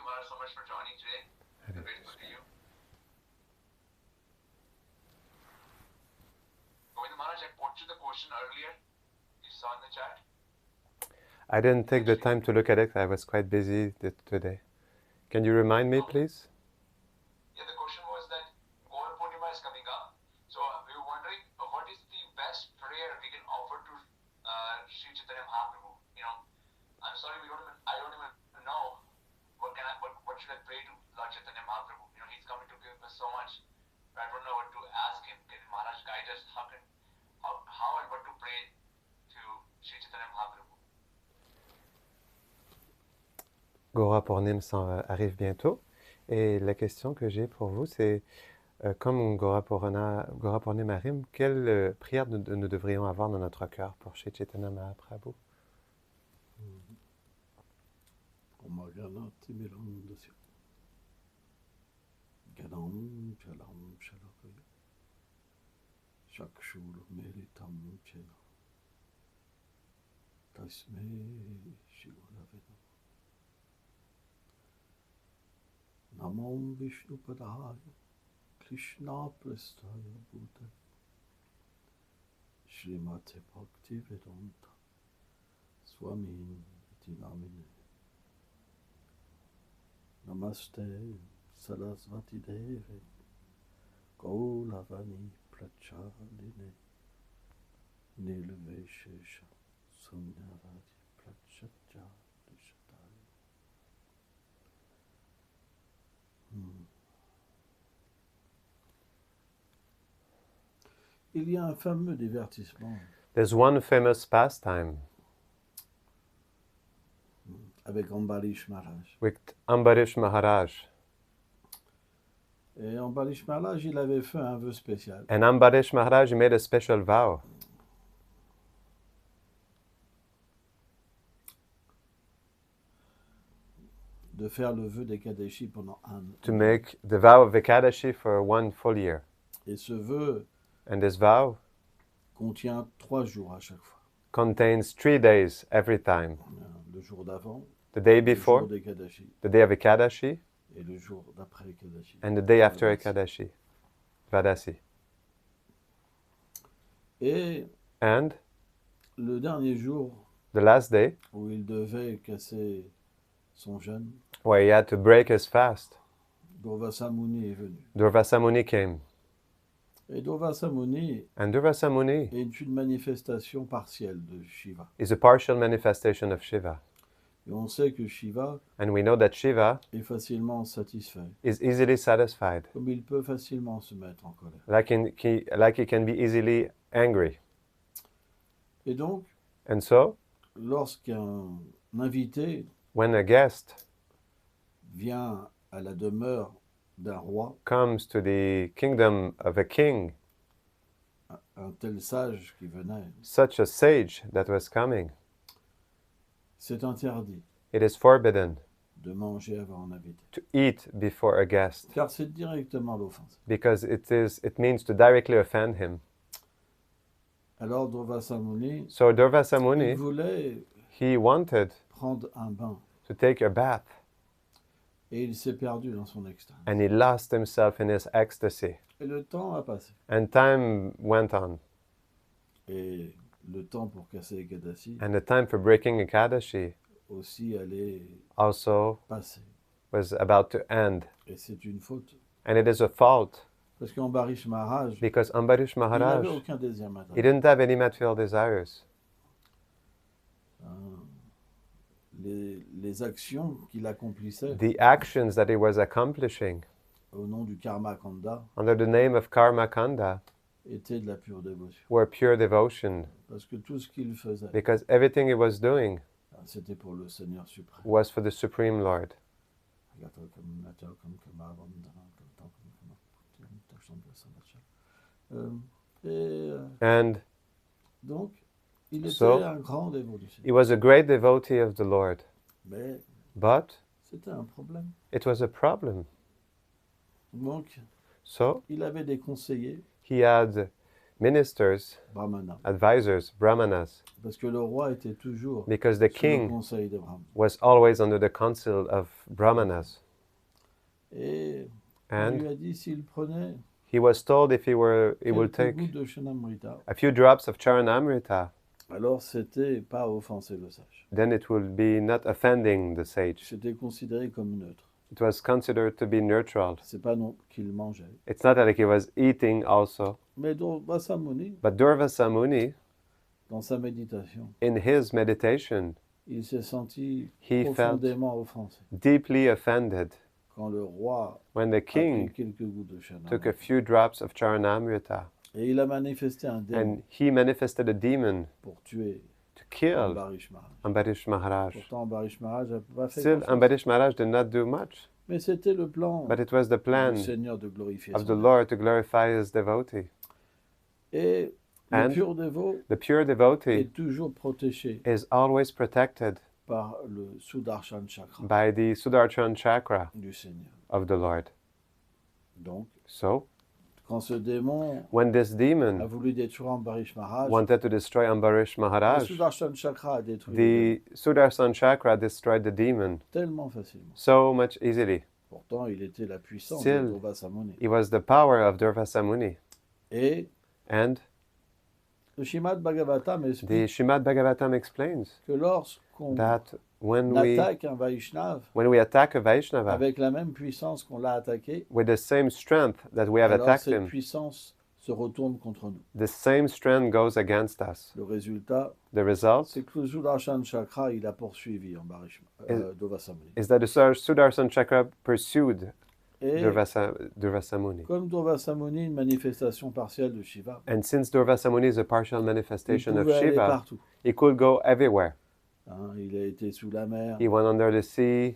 you, Maharaj, so much for joining today. Hare Grateful Krishna. to you. Govinda Maharaj, I put you the question earlier. You saw in the chat. I didn't take the time to look at it. I was quite busy today. Can you remind me, please? Yeah, the question was that Gaur Purnima is coming up. So we were wondering what is the best prayer we can offer to Sri Chaitanya Mahaprabhu? I'm sorry, I don't even know what should I pray to Lord Chaitanya Mahaprabhu. He's coming to give us so much, but I don't know what to ask him. Can Maharaj guide us? How and what to pray to Sri Chaitanya Mahaprabhu? Gaura Purnima arrive bientôt. Et la question que j'ai pour vous, c'est comme Gaura Purnima arrive, quelle prière nous devrions avoir dans notre cœur pour Shri Chaitanya Mahaprabhu? Ganam chalam shalakaya Shakshur meritam chena Tasme Shivaravena Namam Vishnu Padaya Krishna Prasthaya Bhuta Srimate Bhakti Vedanta Swami Tinamine Namaste Sarasvati Deve Gaulavani Prachaline Nilveshesha Sunyaradi Prachacha Dushataya. Il y a un fameux divertissement. There's one famous pastime avec Ambarish Maharaj. with Ambarish Maharaj. Et Ambarish Maharaj, il avait fait un vœu spécial. And Ambarish Maharaj made a special vow. De faire le vœu d'Ekadashi pendant un an. To make the vow of Ekadashi for 1 full year. Et ce vœu And this vow contient 3 jours à chaque fois. contains 3 days every time. Le jour d'avant, The day le before, jour d'Ekadashi, the day of Ekadashi, et le jour d'après Ekadashi. and the day after Ekadashi, Vadasi. Et And le dernier jour the last day, où il devait casser son jeûne, where he had to break his fast, Durvasa Muni est venu. Durvasa Muni came. Et Durvasa Muni And Durvasa Muni est une manifestation partielle de Shiva. is a partial manifestation of Shiva. Et on sait que Shiva And we know that Shiva est facilement satisfait, is easily satisfied, comme il peut facilement se mettre en colère. like he can be easily angry. Et donc, And so, lorsqu'un invité when a guest vient à la demeure d'un roi, comes to the kingdom of a king, un tel sage qui venait, such a sage that was coming, c'est interdit it is forbidden de manger avant un invité. to eat before a guest, Car c'est directement l'offense. because it means to directly offend him. Alors Durvasa Muni, So Durvasa il Muni, voulait he wanted prendre un bain. to take a bath, Et il s'est perdu dans son extase. and he lost himself in his ecstasy. Et le temps a passé. And time went on, Et le temps pour casser Ekadashi and the time for breaking Ekadashi aussi allait also passer. was about to end. Et c'est une faute. And it is a fault, Parce qu'Ambarish Maharaj, because Ambarish il n'avait Maharaj, aucun désir he matériel. didn't have any material desires. Les actions qu'il accomplissait The actions that he was accomplishing au nom du Karma Kanda under the name of Karma Kanda étaient de la pure dévotion. were pure devotion, Parce que tout ce qu'il faisait, because everything he was doing c'était pour le Seigneur suprême. was for the Supreme Lord. And Donc, il était So, un grand dévot du he Seigneur. was a great devotee of the Lord. Mais But c'était un problème. it was a problem. Donc, So il avait des conseillers he had ministers, brahmana. advisors, brahmanas, Parce que le roi était toujours because the sous le king conseil de Brahmana. was always under the counsel of brahmanas. Et on lui And a dit s'il prenait he was told if he will quelques take gouttes de Chanamrita, a few drops of charanamrita, alors c'était pas offenser le sage. then it will be not offending the sage. C'était considéré comme neutre. It was considered to be neutral. C'est pas non qu'il mangeait. It's not like he was eating also. Mais Durvasa Muni, But Durvasa Muni, dans sa méditation, in his meditation, il s'est senti he felt profondément offensé. deeply offended Quand le roi when the a pris king quelques gouttes de Chanamrita. took a few drops of charanamrita. Et il a manifesté un démon And he manifested a demon pour tuer to kill Ambarish Maharaj. Ambarish Maharaj. Pourtant, Ambarish Maharaj n'a pas fait Still, grand-chose. Ambarish Maharaj did not do much, Mais c'était le plan but it was the du plan Seigneur de glorifier of son the âme. Lord to glorify his devotee. Et le And pur dévot the pure devotee est toujours protégé is always protected par le Sudarshan Chakra by the Sudarshan chakra du Seigneur. of the Lord. Donc, So, quand ce démon when this a demon voulu détruire Ambarish Maharaj, wanted to destroy Ambarish le Maharaj, Sudarshan Chakra a détruit le the Sudarshan chakra destroyed the demon démon tellement facilement. so much easily. Pourtant, il était la puissance Still, de Durvasa Muni. It was the power of Durvasa Muni. Et And le Shrimad Bhagavatam the explique Srimad Bhagavatam explains que lorsqu'on that when we attaque un Vaishnav attack a Vaishnava avec la même puissance qu'on l'a attaqué, with the same strength that we have alors attacked cette him, puissance se retourne contre nous. the same strength goes against us. Le résultat, The result c'est que le Sudarshan Chakra, il a poursuivi Ambarish Durvasa Muni. is that the Sudarshan chakra pursued Et Durvasa Muni. comme Durvasa Muni, une manifestation partielle de Shiva, And since Durvasa Muni is a partial il manifestation of pouvait aller Shiva, partout. he could go everywhere. Hein, il a été sous la mer, He went under the sea,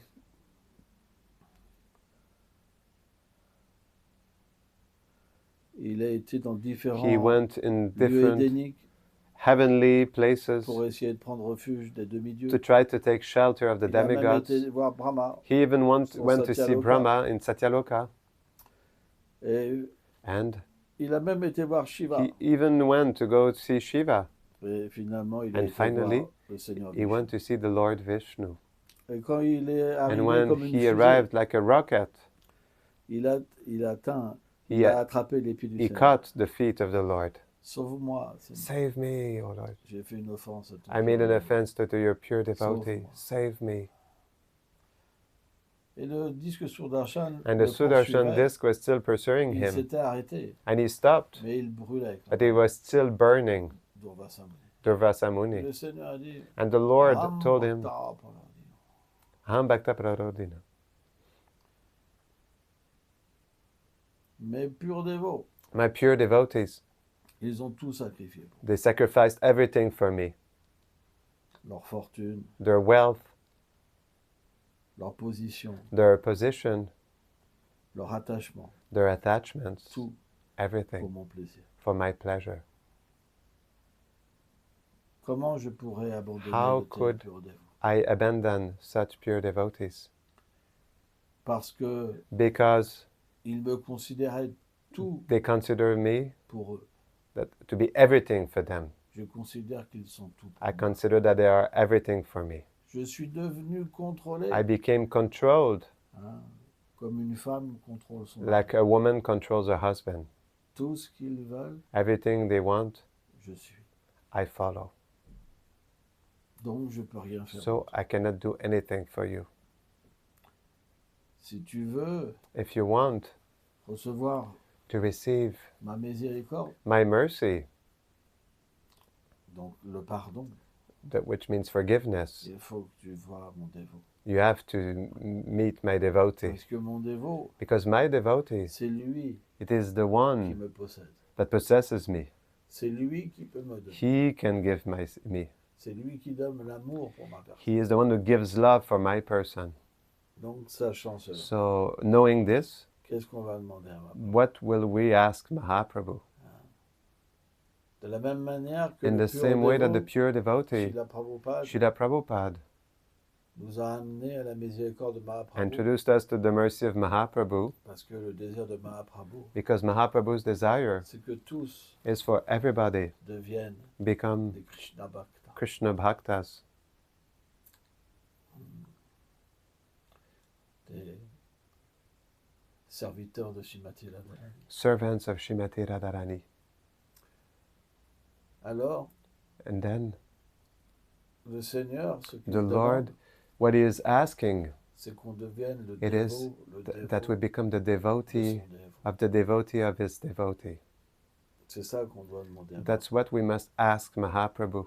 il a été dans différents he went in lieux different édéniques heavenly places pour essayer de prendre refuge des demi-dieux. to try to take shelter of the Il a même demigods. été voir Brahma. He even went to see Satyaloka. Brahma in Satyaloka, Et and il a même été voir Shiva. he even went to go see Shiva. Et finalement, il a And été finally, voir le Seigneur He Vishnu. went to see the Lord Vishnu. Et quand il est arrivé And when comme une he fusée, arrived like a rocket, il a he, attrapé les pieds du he Seigneur. caught the feet of the Lord. Sauve-moi, Seigneur. Save me, O Lord. J'ai fait une offense à ton I made an Seigneur. offense to your pure devotee. Sauve-moi. Save me. Et le disque Sudarshan And le the Sudarshan poursuivait. disc was still pursuing Il him. s'était arrêté, And he stopped, mais il brûlait. but he was still burning Durvasa Muni. Durvasa Le Muni. Seigneur a dit, And the Lord Ram told him, Bhakta Paradina. Ham Bhakta Prarodina. Mes purs dévots, My pure devotees, ils ont tout sacrifié. Pour they sacrificed everything for me. leur fortune, Their wealth, leur position, their position, leur attachement, their attachments, tout pour everything mon plaisir. for my pleasure. Comment je pourrais abandonner How de tels could purs dévots? I abandon such pure devotees? Parce que Because ils me considéraient tout they consider me pour eux. to be everything for them. Je considère qu'ils sont tout pour I moi. consider that they are everything for me. Je suis devenu contrôlé, I became controlled hein, comme une femme contrôle son like mari. a woman controls her husband. Tout ce qu'ils veulent, Everything they want, je suis. I follow. Donc je peux rien faire. So I cannot do anything for you. Si tu veux If you want recevoir to receive ma miséricorde, my mercy, donc le pardon, which means forgiveness, il faut que tu vois mon dévot. you have to meet my devotee. Parce que mon dévot, Because my devotee, c'est lui it is the qui one me possède. that possesses me. C'est lui qui peut me donner. He can give me. C'est lui qui donne l'amour pour ma personne. He is the one who gives love for my person. Donc, sachant cela, So, knowing this, qu'est-ce qu'on va demander à ma what will we ask Mahaprabhu? De la même manière que In le the pur same way that the dévot, pure devotee, Srila Prabhupada, Srila Prabhupada, nous a amenés à la miséricorde de Mahaprabhu, introduced us to the mercy of Mahaprabhu, parce que le désir de Mahaprabhu, because Mahaprabhu's desire c'est que tous is for everybody deviennent become des Krishna Bhaktas, Krishna Bhaktas, des serviteurs de Srimati Radharani. servants of Srimati Radharani. Alors, And then le Seigneur, ce qu'il the Lord, demande, what He is asking, c'est qu'on devienne le it is dévot, le that we dévot become the de devotee son dévot. of the devotee of His devotee. C'est ça qu'on doit demander à That's what we must ask Mahaprabhu.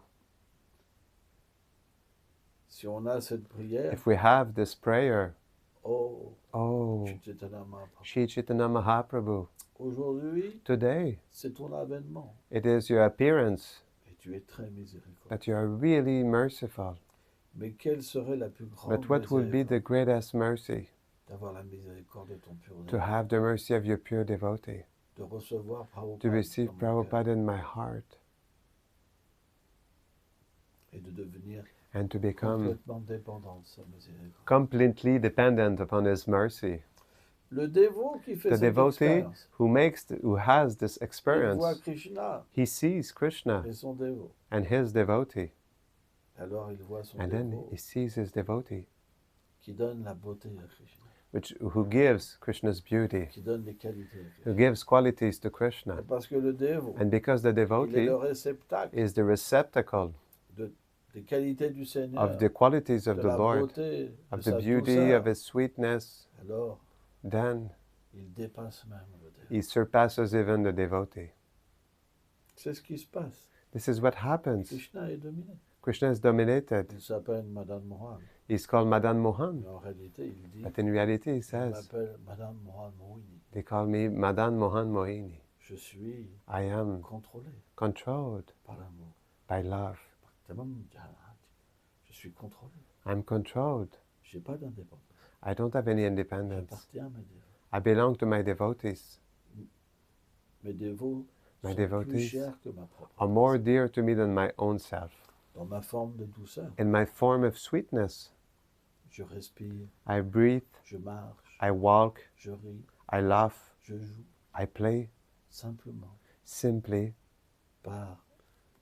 Si on a cette prière, If we have this prayer, oh, oh, Shri Chaitanya Mahaprabhu, Shri Chaitanya Mahaprabhu, aujourd'hui, today c'est ton avènement it is your appearance et tu es très miséricordieux. that you are really merciful. Mais quelle serait la plus grande But what would be the miséricorde greatest mercy? d'avoir la miséricorde de ton pur To dévot, have the mercy of your pure devotee, de recevoir to Prabhupada receive dans mon cœur Prabhupada in my heart, et de devenir and to become complètement dépendant de sa miséricorde. completely dependent upon His mercy. Le dévot qui fait The cette devotee expérience, who has this il voit experience, Krishna he sees Krishna et son dévot. and his devotee, Alors il voit son and then dévot he sees his devotee, qui donne la beauté à Krishna, who gives Krishna's beauty, qui donne les qualités à who Krishna. gives qualities to Krishna. Et parce que le dévot, And because the il est devotee le réceptacle is the receptacle des qualités du Seigneur, of the qualities of de the la Lord, beauté, de of sa the beauty douceur, of His sweetness, alors then il dépasse même le dévot. He surpasses even the devotee. C'est ce qui se passe. This is what happens. Krishna est dominé. Krishna is dominated. Il s'appelle Madame Mohan. He's called Madan Mohan, Mais en réalité, il dit, but in reality he il says, m'appelle Madame Mohan Mohini. they call me Madan Mohan Mohini. Je suis I am contrôlé controlled par l'amour. by love. Je suis contrôlé. I'm controlled. Je n'ai pas d'indépendance. I don't have any independence. J'appartiens à mes dévots. I belong to my devotees. Mes dévots My sont plus devotees chers que ma propre are more personne. dear to me than my own self. Dans ma forme de douceur, In my form of sweetness, je respire, I breathe, je marche, I walk, je ris, I laugh, je joue, I play, simplement simply par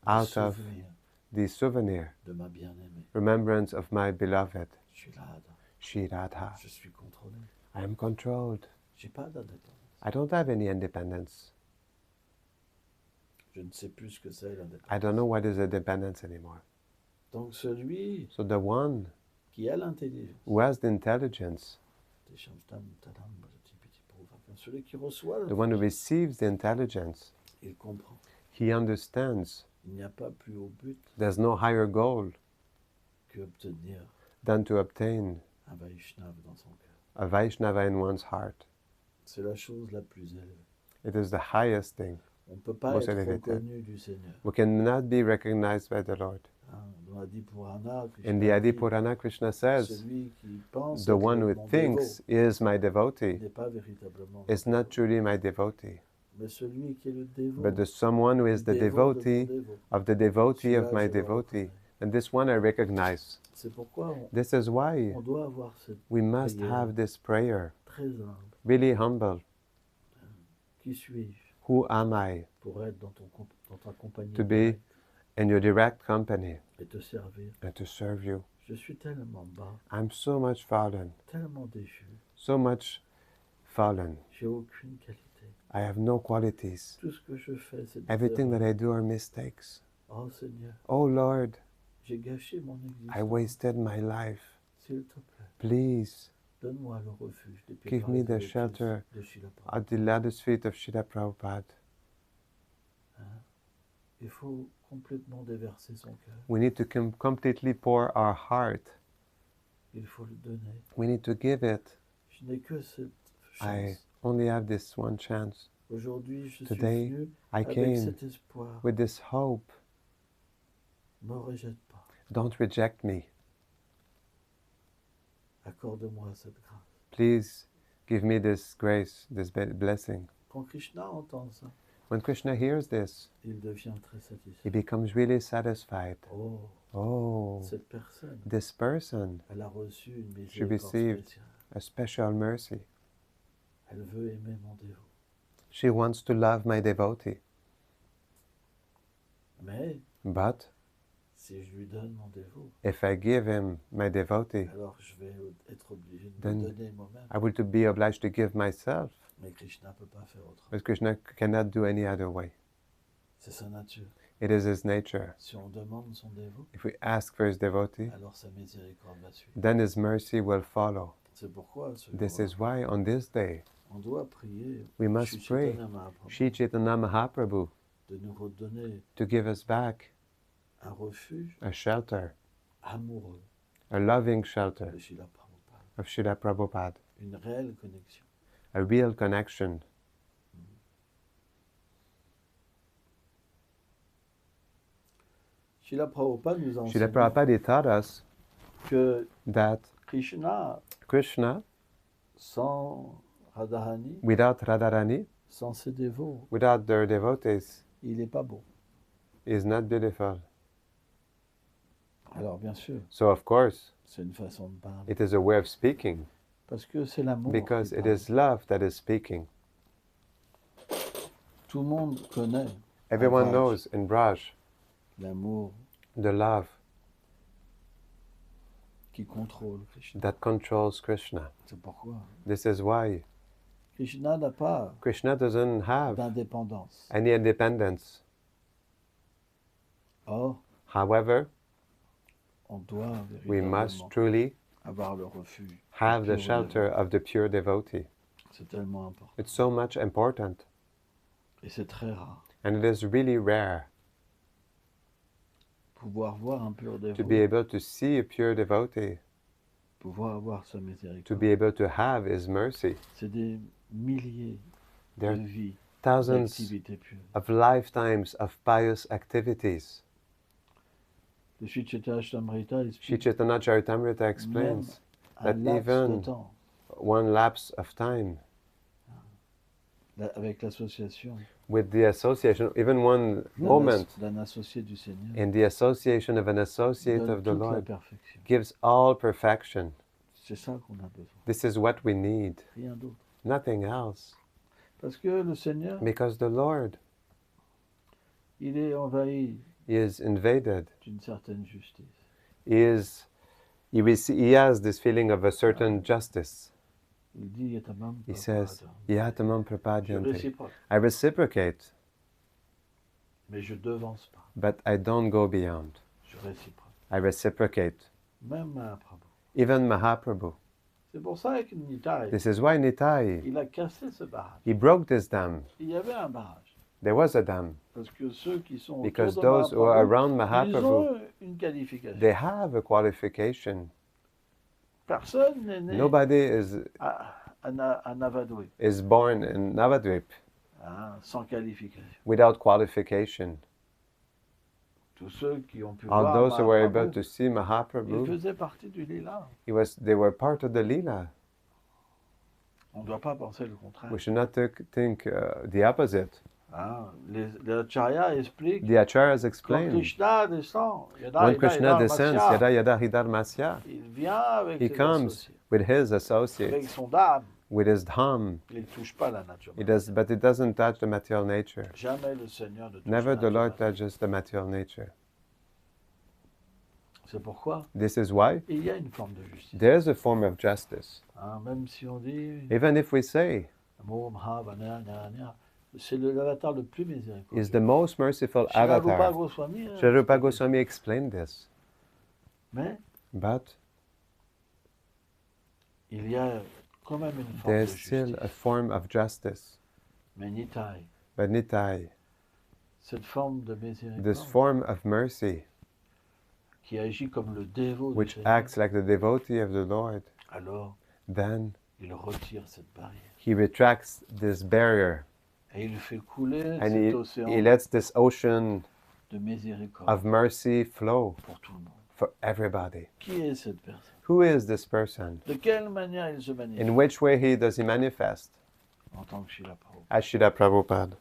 out le of souvenir the souvenir, de ma bien-aimée. remembrance of my beloved, Je suis Radha. Shri Radha. Je suis contrôlé. I am controlled. Je n'ai pas d'indépendance. I don't have any independence. Je ne sais plus ce que c'est l'indépendance. I don't know what is independence anymore. Donc celui So the one qui a l'intelligence, who has the intelligence, celui qui reçoit the one who l'intelligence, receives the intelligence, il comprend. he understands Il n'y a pas plus haut but there's no higher goal que obtenir than to obtain un Vaishnava dans son cœur. a Vaishnava in one's heart. C'est la chose la plus élevée. It is the highest thing. On ne peut pas Most être elevated. reconnu du Seigneur. We cannot be recognized by the Lord. Hein, dans Adi Purana, In the Krishna Adi dit, Purana, Krishna says, celui qui pense the être one who mon thinks is my dévot devotee n'est pas véritablement is mon not dévot. truly my devotee, Mais celui qui est le dévot, but the someone who is the dévot de mon devotee dévot, of the devotee of celui-là, my je le devotee. reconnais. And this one I recognize. C'est pourquoi This is why on doit avoir cette we must prière have this prayer, très humble. really humble. Qui suis-je Who am I pour être dans ta compagnie to be directe in your direct company et te servir? and to serve you? Je suis tellement bas, I'm so much fallen, tellement déchu. so much fallen. J'ai aucune qualité. I have no qualities. Tout ce que je fais, c'est des Everything erreurs. that I do are mistakes. Oh Seigneur, Oh Lord, j'ai gâché mon I existence. wasted my life. S'il te plaît, Please donne-moi le refuge des pieds give me pareils the avec shelter de Srila Prabhupada. at the lotus feet of Srila Prabhupada. Il faut complètement déverser son cœur. We need to completely pour our heart. Il faut le donner. We need to give it. Je n'ai que cette I chance. only have this one chance. Aujourd'hui, je Today, suis venu I avec came cet espoir. with this hope. Ne me rejette pas. Don't reject me. Accorde-moi cette grâce. Please give me this grace, this blessing. Quand Krishna entend ça, When Krishna hears this, il devient très he satisfait. becomes really satisfied. Oh, Oh, cette personne, this person, elle a reçu une she miséricorde received spéciale. a special mercy. Elle veut aimer mon dévot. She wants to love my devotee. Mais But si je lui donne mon dévot, if I give him my devotee, alors je vais être obligé de Then me donner moi-même. I will to be obliged to give myself. Mais Krishna ne peut pas faire autrement. But Krishna cannot do any other way. C'est sa nature. It is his nature. Si on demande son dévot, If we ask for his devotee, alors sa miséricorde va suivre. then his mercy will follow. C'est pourquoi ce This jour-là, is why on this day on doit prier we must Shri pray Chaitanya Mahaprabhu Shri Chaitanya Mahaprabhu de nous redonner to give us back un refuge a shelter, amoureux a loving shelter de Srila Prabhupada, of Srila Prabhupada, une réelle connexion. a real connection. Srila Prabhupada nous a Srila enseigné Prabhupada he taught us que that Krishna, Krishna, sans Radharani, without Radharani, sans ses dévots, without their devotees, il n'est pas beau. is not beautiful. Alors bien sûr, So of course, c'est une façon de parler. it is a way of speaking, Parce que c'est l'amour. because qui it parle. is love that is speaking. Tout le monde connaît Everyone Braj. knows in Braj, l'amour the love qui contrôle Krishna. that controls Krishna. C'est pourquoi This is why Krishna n'a pas Krishna doesn't have d'indépendance. any independence. Or, However, on doit we must véritablement truly avoir le refuge. have the du pur shelter dévot. of the pure devotee. C'est tellement important. It's so much important, Et c'est très rare. and it is really rare Pouvoir voir un pur to dévot, be able to see a pure devotee, pouvoir avoir sa to miséricorde. be able to have his mercy. C'est des milliers There de are vies, thousands d'activités pures. of lifetimes of pious activities. Le Sri Chaitanya Charitamrita Sri explique Chaitanya Charitamrita même explains un that laps even de temps one lapse of time avec l'association with the association, even one moment d'un associé du Seigneur in the association of an associate donne of the toute la Lord perfection. gives all perfection. C'est ça qu'on a besoin, This is what we need, rien d'autre. nothing else. Parce que le Seigneur, Because the Lord il est envahi is invaded. d'une certaine justice. He has this feeling of a certain justice. Il dit, Yatamam He says, Yatamam je prapadyante. réciproque, I reciprocate, mais je devance pas. but I don't go beyond. Je réciproque. I reciprocate. Même Mahaprabhu. Even Mahaprabhu. C'est pour ça que Nitai, This is why Nitai, il a cassé ce barrage. he broke this dam. Il y avait un barrage. There was a dam. Parce que ceux qui sont Because autour de those who are Mahaprabhu, around ils Mahaprabhu, ont une qualification. they have a qualification. Personne n'est né Nobody à Navadvip, is born in Navadvip sans qualification. without qualification. Tous ceux qui ont pu All voir those who were able Mahaprabhu, to see ils Mahaprabhu, faisaient partie du lila. they were part of the Leela. On ne doit pas penser le contraire. We should not think the opposite. Les acharyas expliquent The Acharyas quand explain, Krishna descend, Yada, when Yada, Krishna Yada, descends, Masya, Yada Yada Hidar Masya, il vient avec he ses comes associés, with his avec associates, son dame. with his dham. Il ne touche pas la nature. But it doesn't touch the material nature. Jamais le Seigneur ne touche Never la the nature. Lord touches the material nature. C'est pourquoi This is why il y a une forme de justice. there is a form of justice. Même si on dit Even if we say c'est l'avatar le plus is miséricordieux. the most merciful Srila Rupa avatar. Goswami, Sri Rupa Goswami explained this. mais But il y a quand même une forme de there's justice. still a form of justice. Mais Nitai, But Nitai, cette forme de this miséricorde form of mercy, qui agit comme le dévot du which Seigneur, acts like the devotee of the Lord, alors then il retire cette barrière he retracts this barrier et il fait couler and cet océan he lets this ocean de miséricorde of mercy flow pour tout le monde. for everybody. Qui est cette personne? Who is this person? De quelle manière il se manifeste In which way does he manifest? en tant que Srila Prabhupada? As Srila Prabhupada.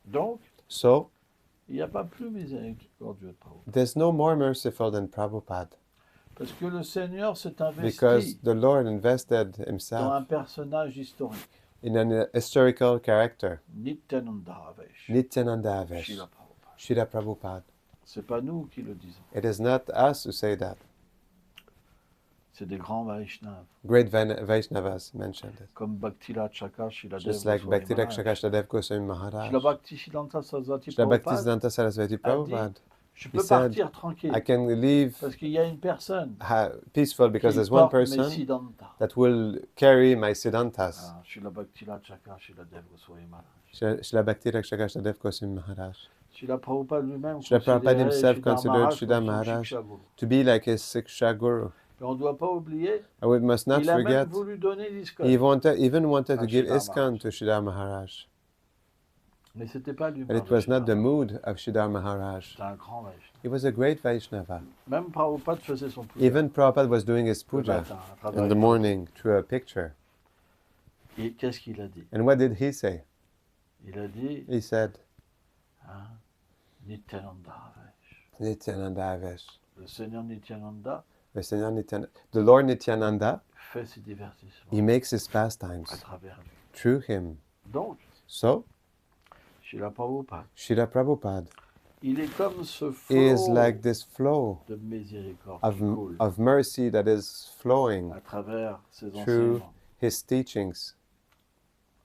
Donc, So, il n'y a pas plus miséricordieux de Prabhupada. there's no more merciful than Prabhupada Parce que le Seigneur s'est because investi the Lord invested dans himself un personnage historique. in an historical character, Nityananda Havesh. Nityananda Avesh, Srila Prabhupada. Srila Prabhupada. C'est pas nous qui le disons. It is not us who say that. C'est des grands Vaishnavas. Great Vaishnavas mentioned it. Comme Bhakti-Raj Chakra, Srila Just Dev like Goswami Bhakti Maharaj. Rakshakash Goswami Maharaj. Srila Bhaktisiddhanta Saraswati Srila Bhakti Prabhupada Siddhanta Saraswati Prabhupada. je He peux said, partir I tranquille can leave parce qu'il y a une personne peaceful because qui there's one porte mes person siddhanta. that will carry my Siddhantas. Ah, Srila Bhakti-Raj Chakra, Srila Dev Goswami Maharaj. Srila Bhakti Rakshakash Goswami Maharaj. Srila Prabhupada lui-même Srila Prabhupada considérait himself Sridhar considered Maharaj Sridhar comme son Maharaj Shiksha Guru. to be like his Siksha Guru. Mais on ne doit pas oublier, And we must not il a même forget, voulu donner l'ISKCON. he even wanted to à give Sridhar ISKCON Maharaj. to Sridhar Maharaj. Mais c'était pas l'humeur But it de was not Sridhar the Maharaj. mood of Sridhar Maharaj. C'était un grand Vaishnava. He was a great Vaishnava. Même Prabhupada faisait son puja Even Prabhupada was doing his le puja matin, à travers in the une morning through a picture. photo. Et qu'est-ce qu'il a dit? And what did he say? Il a dit, He said, hein, Nityananda Havesh. Nityananda Avesh. Le Seigneur Nityananda The Lord Nityananda, fait ses divertissements he makes his à pastimes travers lui. through him. Donc, So, Srila Prabhupada, Srila Prabhupada il est comme ce is flot like this flow de miséricorde qui coule of mercy that is flowing à travers ses through enseignements, his teachings,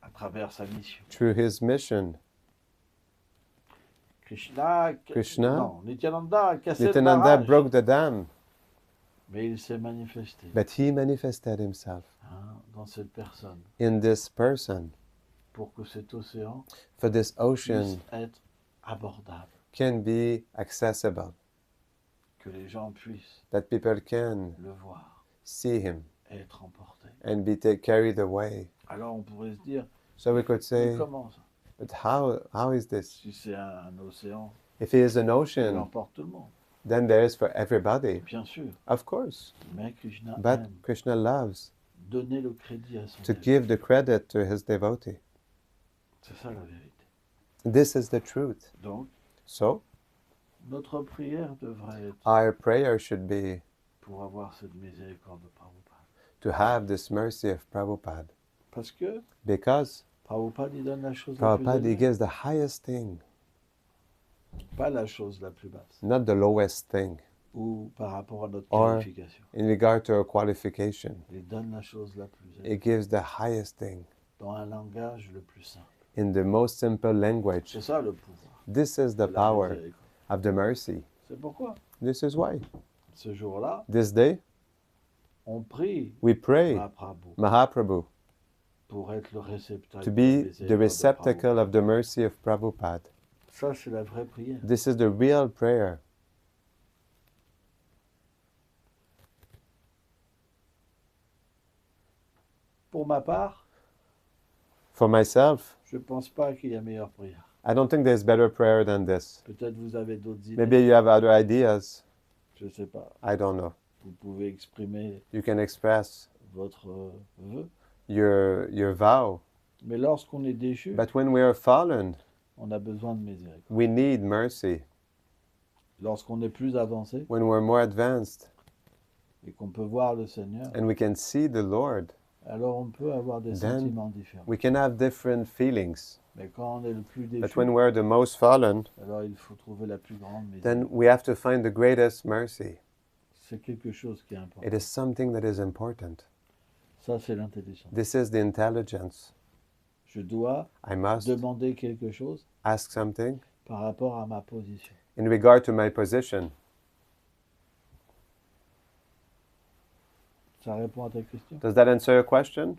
à travers sa mission. through his mission. Krishna, non, Nityananda a cassé le Nityananda barrage, broke the dam, mais il s'est manifesté but he manifested himself hein, dans cette personne in this person pour que cet océan for this puisse ocean être abordable, can be accessible, que les gens puissent that people can le voir see him et être emportés. and be carried away. Alors on pourrait se dire, So we could mais say, comment ça? but how is this? Si c'est un océan, If it is an il ocean, emporte tout le monde, then there is for everybody, bien sûr. of course. Mais Krishna But aime Krishna loves donner le crédit à son to dévot. give the credit to his devotee. C'est ça la vérité. This is the truth. Donc, So notre prière devrait être our prayer should be pour avoir cette miséricorde de Prabhupada. to have this mercy of Prabhupada. Parce que Because Prabhupada, il donne la chose la plus Prabhupada, he élevée, gives the highest thing, pas la chose la plus basse, not the lowest thing, ou par rapport à notre Or- qualification. in regard to our qualification. Il donne la chose la plus élevée, It gives the highest thing dans un langage le plus simple. in the most simple language. C'est ça le pouvoir This is the de la power miséricorde. of the mercy. C'est pourquoi, This is why. ce jour-là, This day, on prie we pray Mahaprabhu Mahaprabhu pour être le réceptacle to de la be the miséricorde de receptacle Prabhupada. of the mercy of Prabhupada. Ça, c'est la vraie prière. This is the real prayer. Pour ma part, For myself, je ne pense pas qu'il y a meilleure prière. I don't think there's better prayer than this. Peut-être vous avez d'autres idées, Maybe you have other ideas. je ne sais pas. I don't know. Vous pouvez exprimer You can express votre vœu. your vow. Mais lorsqu'on est déchu, But when we are fallen, on a besoin de miséricorde. we need mercy. Lorsqu'on est plus avancé When we're more advanced et qu'on peut voir le Seigneur, and we can see the Lord, alors on peut avoir des Then sentiments différents. we can have different feelings. Mais quand on est le plus But déchu, when we're the most fallen, alors il faut trouver la plus grande then miséricorde. we have to find the greatest mercy. C'est quelque chose qui est important. It is something that is important. Ça, c'est l'intelligence. This is the intelligence. Je dois I must demander quelque chose ask something par rapport à ma position. in regard to my position. Ça répond à ta question? Does that answer your question?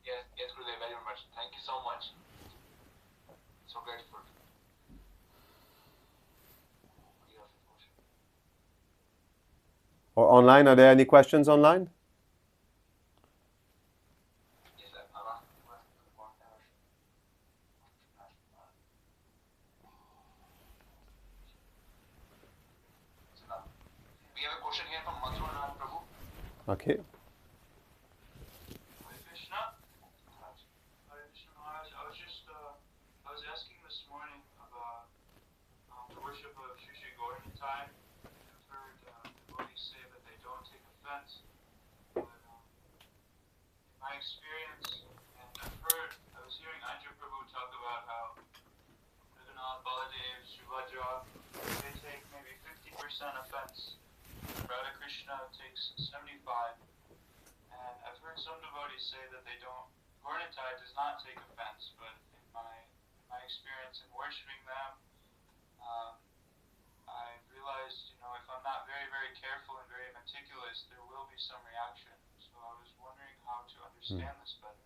Yes, yes, Gurudev, very much. Thank you so much. So grateful. Or online, are there any questions online? Yes, sir. We have a question here from Mathura Prabhu. Okay. Hare Krishna. Hare Krishna Maharaj. I was asking this time. I've heard devotees say that they don't take offense, but in my experience, and I was hearing Anja Prabhu talk about how Raghunath, Baladev, Subhadra, they take maybe 50% offense. Radha Krishna takes 75. And I've heard some devotees say that they don't, Gaurnitai does not take offense, but in my experience in worshiping them, I realized, if I'm not very, very careful and very meticulous, there will be some reaction. So I was wondering how to understand this better.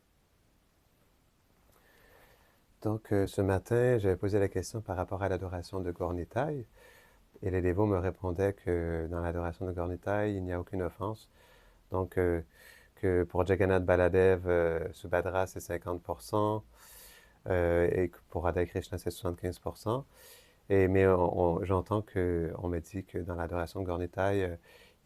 Donc, ce matin, j'avais posé la question par rapport à l'adoration de Gaur-Nitai, et les dévots me répondaient que dans l'adoration de Gaur-Nitai, il n'y a aucune offense. Donc, que pour Jagannath Baladev, Subhadra, c'est 50%, et que pour Radha Krishna, c'est 75%. Mais j'entends qu'on me dit que dans l'adoration de Gaur-Nitai,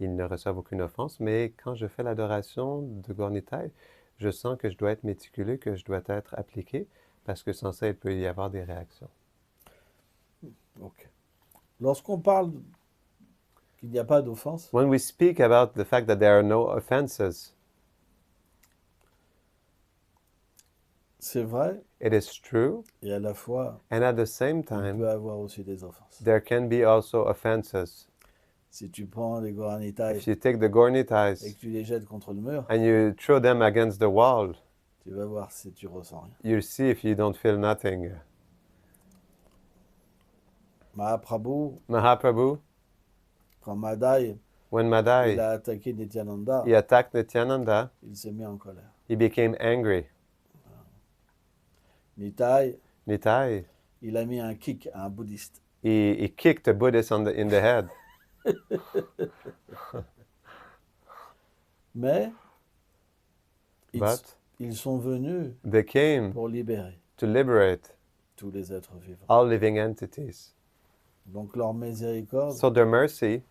ils ne reçoivent aucune offense, mais quand je fais l'adoration de Gaur-Nitai, je sens que je dois être méticuleux, que je dois être appliqué, parce que sans ça, il peut y avoir des réactions. Ok. Lorsqu'on parle qu'il n'y a pas d'offense, When we speak about the fact that there are no offenses, c'est vrai, it is true, et à la fois, and at the same il time, peut avoir aussi des offenses. there can be also offenses. Si tu prends les If Gauranitai you take the et Gaur-Nitais que tu les jettes contre le mur, and you throw them against the wall, tu vas voir si tu ressens rien. you'll see if you don't feel nothing. Mahaprabhu, Mahaprabhu, quand Madai, when il Madai, a attaqué Nityananda, he attacked Nityananda, il s'est mis en colère. he became angry. Nitai, Nitai, il a mis un kick à un bouddhiste. he kicked a Buddhist in the head. Mais But ils sont venus they came pour libérer to liberate tous les êtres vivants. all living entities. Donc leur miséricorde, So their mercy,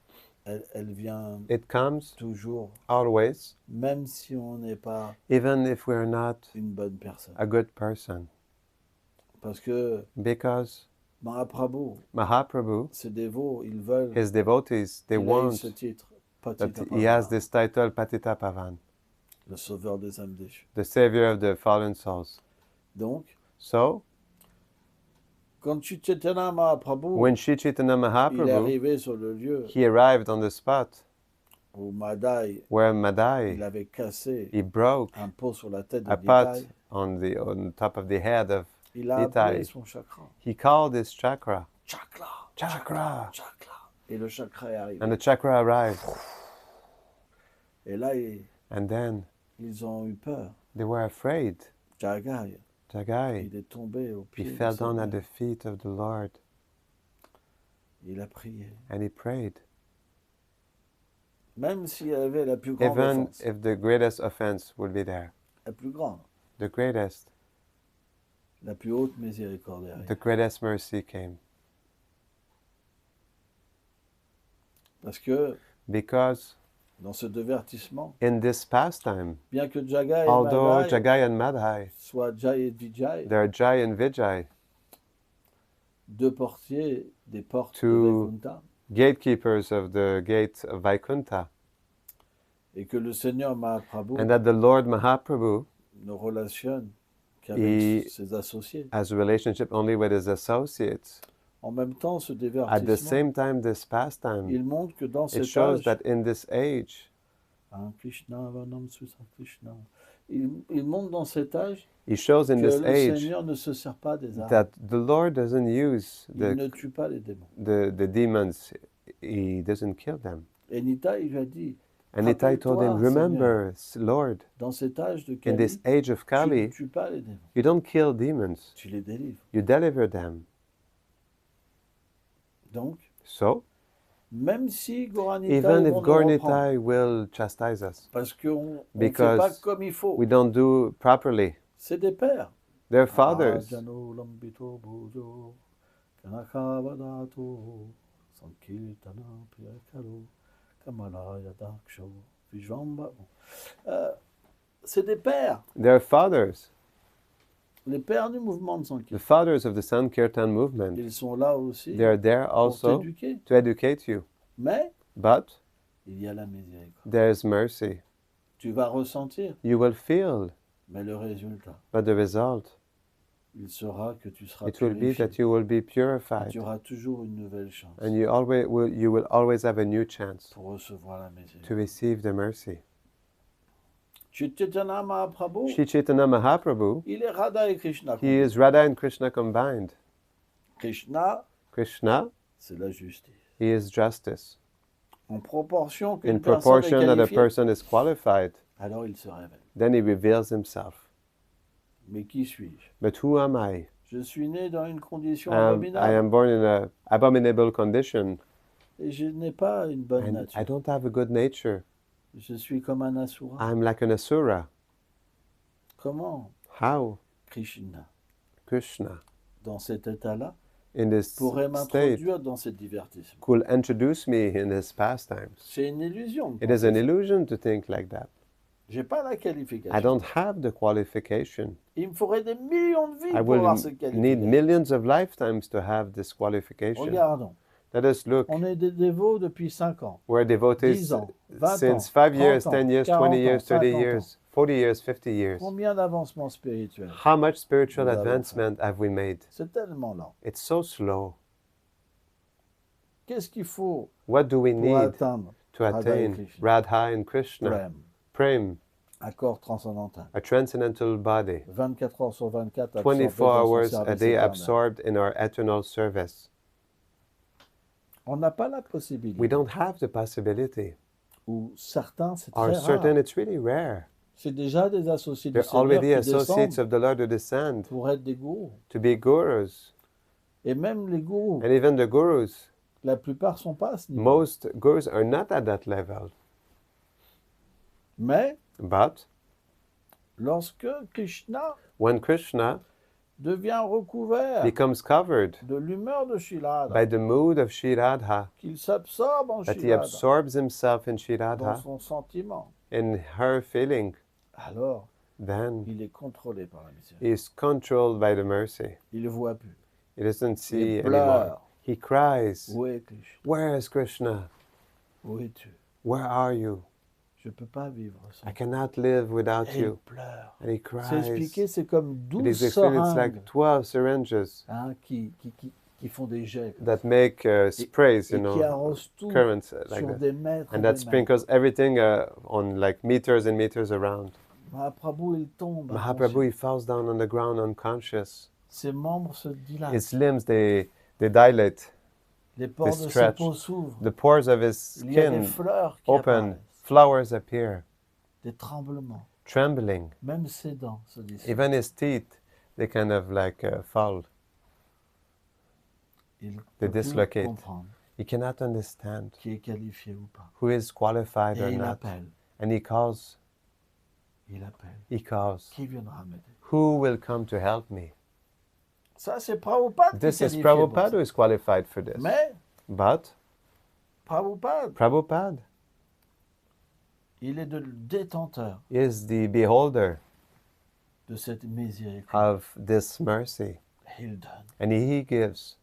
elle vient it comes toujours, always, même si on n'est pas even if we're not une bonne personne. a good person. Parce que Because Mahaprabhu, Mahaprabhu, ses dévots, ils veulent his devotees, they qu'il ait eu want ce titre, that Patita he has Pavana, this title, Patita Pavan, le sauveur des âmes déchues. the savior of the fallen souls. Donc, So, quand Chaitanya Mahaprabhu, when Sri Chaitanya il est Mahaprabhu, arrivé sur le lieu he arrived on the spot où Madai, where il Madai, avait cassé he broke un pot sur la tête de a pot Nitai, on top of the head of il a appelé Nitai. son chakra. He called his chakra, Chakra, Chakra. chakra. Et le chakra est arrivé. And the chakra arrived. Et là, And then ils ont eu peur. they were afraid. Jagai, Jagai, il est tombé au he pied fell du down at Seigneur. the feet of the Lord Il a prié. and he prayed. Même s'il y avait la plus grande Even offense, if the greatest offense would be there, la plus grande, the greatest, la plus haute miséricorde est the arrivée. greatest mercy came. Parce que Because dans ce divertissement, in this pastime, bien que Jagai et although Madai Jagai and Madhai, soient Jai et Vijay, they are Jai and Vijay, deux portiers des portes To- de Vaikuntha, gatekeepers of the gate of Vaikuntha, et que le Seigneur Mahaprabhu and that the Lord Mahaprabhu ne relationne qu'avec Et- ses associés. has a relationship only with his associates. En même temps, ce At the divertissement, same time, this pastime, il montre que dans it cet shows âge, that in this age, Krishna, Vanam Susa Krishna, il montre dans cet âge it shows in que this le age Seigneur ne se sert pas des armes. that the Lord doesn't use Il ne tue pas les démons. the demons. He doesn't kill them. Et Nita, il lui a dit, And Nitai told him, Rappelle-toi, remember, Lord, dans cet âge de in Kali, this age of tu ne Kali, tues pas les démons, you don't kill demons, tu les délivres. you deliver them. Donc, So, même si Goranita even ils if vont nous reprendre, Gaur-Nitai will chastise us, parce qu'on ne fait Because pas comme il faut, we don't do properly, c'est des pères. their fathers, Ajano lambito bojo, kanakavadato, sankirtana priyakaro, kamalaya daksho, vijvamba. C'est des pères. their fathers. Les pères du mouvement de The Sankirtan, fathers of the Sankirtan movement, ils sont là aussi they're there pour also t'éduquer. to educate you. Mais But il y a la miséricorde. there's mercy. Tu vas ressentir, You will feel, mais le résultat, but the result, il sera que tu seras it will be purifié. that you will be Et purified. tu auras toujours une nouvelle chance And you will always have a new chance pour recevoir la to miséricorde. receive the mercy. Chaitanya Mahaprabhu, Sri Chaitanya Mahaprabhu, il est Radha et Krishna. he is Radha and Krishna combined. Krishna, Krishna, c'est la justice. he is justice. En proportion In qu'une personne est proportion that a qualifiée, person is qualified, alors il se révèle. then he reveals himself. Mais qui suis-je? But who am I? Je suis né dans une condition I abominable am born in an abominable condition, et je n'ai pas une bonne and nature. I don't have a good nature. Je suis comme un asura. I'm like an asura. Comment How Krishna, Krishna, dans cet état-là, in this pourrait state, m'introduire dans ce divertissement? could introduce me in his pastimes? C'est une illusion. de It is an penser ça. illusion to think like that. J'ai pas la I qualification. don't have the qualification. Il me faudrait des millions de vies I pour will avoir cette need qualification. millions of lifetimes to have this qualification. Regardons, Let us look. on est des dévots depuis 5 ans. We're devotees 10 ans, 20 since ans, 5 years, 30 ans, 10 years, 40 20 years, ans, 30 50 ans. years, 40 years, 50 years. Combien d'avancements spirituels? How much spiritual Nous avons advancement have we made? C'est tellement lent. It's so slow. Qu'est-ce qu'il faut What do we pour need atteindre to Radha et attain Krishna? Radha and Krishna? Prem, Prem, accord transcendantal. a transcendental body, 24 heures sur 24, absorbé 24 dans son hours a service day éternel. absorbed in our eternal service. On n'a pas la possibilité. We don't have the possibility. Ou certains, c'est Or très certain, rare. it's really rare. C'est déjà des associés du They're Seigneur already qui associates descendent of the Lord who descend pour être des gourous. to be gurus. Et même les gourous, And even the gurus, la plupart sont pas à ce niveau. most gurus are not at that level. Mais But lorsque Krishna when Krishna devient recouvert becomes covered de l'humeur de Shilada, by the mood of Sri Radha, qu'il s'absorbe en that he Shilada, absorbs himself in Sri dans Radha, son sentiment, in her feeling, alors then il est contrôlé par la miséricorde. he is controlled by the mercy. Il ne voit plus. He doesn't see Il anymore. pleure. He cries, Où est Krishna? "Where is Krishna? Où es-tu? Where are you? Je ne peux pas vivre sans I cannot live without Et il you." pleure. And he C'est cries. expliqué, c'est comme It 12 is explained, it's seringues like 12 syringes qui font des jets that make sprays, et you qui know, arrosent tout currents like sur that. des mètres et And des that mètres. sprinkles everything on like meters and meters around. Mahaprabhu, il tombe. Mahaprabhu, he falls down on the ground unconscious. Ses membres se dilatent. His limbs, they dilate. Les pores de ses stretch. peaux s'ouvrent. The pores of his Il y a des skin fleurs qui open. apparaissent. Flowers appear. Des tremblements. Trembling. Même ses dents se dissolvent. Even his teeth, they kind of like fall. Il they peut plus dislocate. comprendre He cannot understand qui est qualifié ou pas. who is qualified Et or il not. appelle. And he calls. He calls. Qui viendra m'aider? Who will come to help me? Ça, c'est Prabhupada This qui est is qualifié pour Prabhupada ça. who is qualified for this. Mais But Prabhupada, Prabhupada il est le détenteur is the beholder de cette miséricorde. of this mercy. Il donne. And he gives.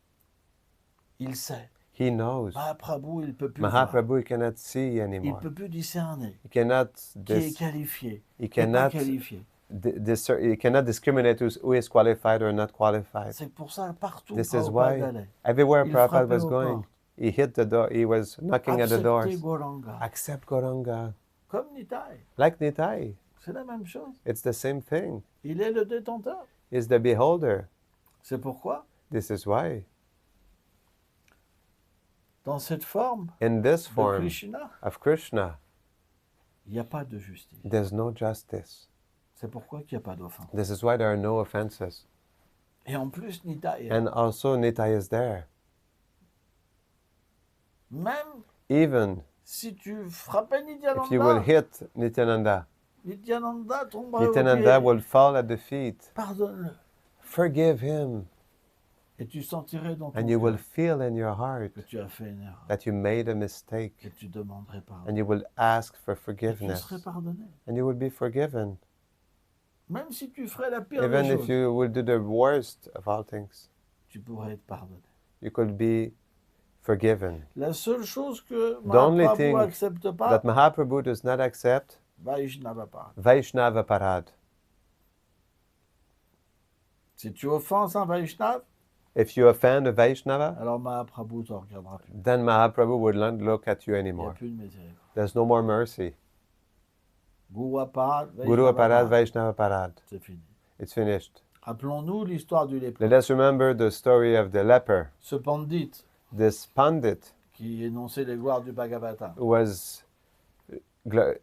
Il sait. He knows. Mahaprabhu, il ne peut plus voir. Mahaprabhu, he cannot see Il ne anymore. peut plus discerner He cannot, qui est qualifié, he qui n'est pas cannot, qualifié. he cannot discriminate who is qualified or not qualified. C'est pour ça, partout, This is Prabhupada why allait. everywhere Il Prabhupada frappait was aux going, portes. he hit the door. He was knocking at the doors. Accepter Gauranga. Accept Gauranga. Comme Nitai. Like Nitai. C'est la même chose. It's the same thing. Il est le détenteur. He's the beholder. C'est pourquoi, This is why. dans cette forme In this de form Krishna, of Krishna, il n'y a pas de justice. there's no justice. C'est pourquoi il n'y a pas d'offense. This is why there are no offenses. Et en plus, Nitai, And also Nitai is there. même Even si tu frappais if you will Nityananda, hit Nityananda, Nityananda tomberait au Nityananda pied. will fall at the feet. Pardonne-le. Forgive him. Et tu sentirais dans ton And you will cœur feel in your heart que tu as fait une erreur. that you made a mistake. Et tu demanderais pardon. And you will ask for Et tu forgiveness. serais pardonné. And you will be forgiven. Même si tu ferais la pire des Even if choses, you would do the worst of all things, tu pourrais être pardonné. you could be forgiven. La seule chose que The only Mahaprabhu thing n'accepte pas, that Mahaprabhu does not accept, Vaishnava Parad. Vaishnava Parad. Si tu offenses un Vaishnava, If you offend a Vaishnava, alors Mahaprabhu ne te regardera plus. then Mahaprabhu would not look at you Il n'y a anymore. plus de miséricorde. There's no more mercy. Guru Parad, Guru Vaishnava Parad, Parad. Vaishnava Parad. C'est fini. It's finished. Rappelons-nous l'histoire du lépreux. Let us remember the story of the leper, Ce pandit this pandit qui énonçait les gloires du Bhagavatam. who was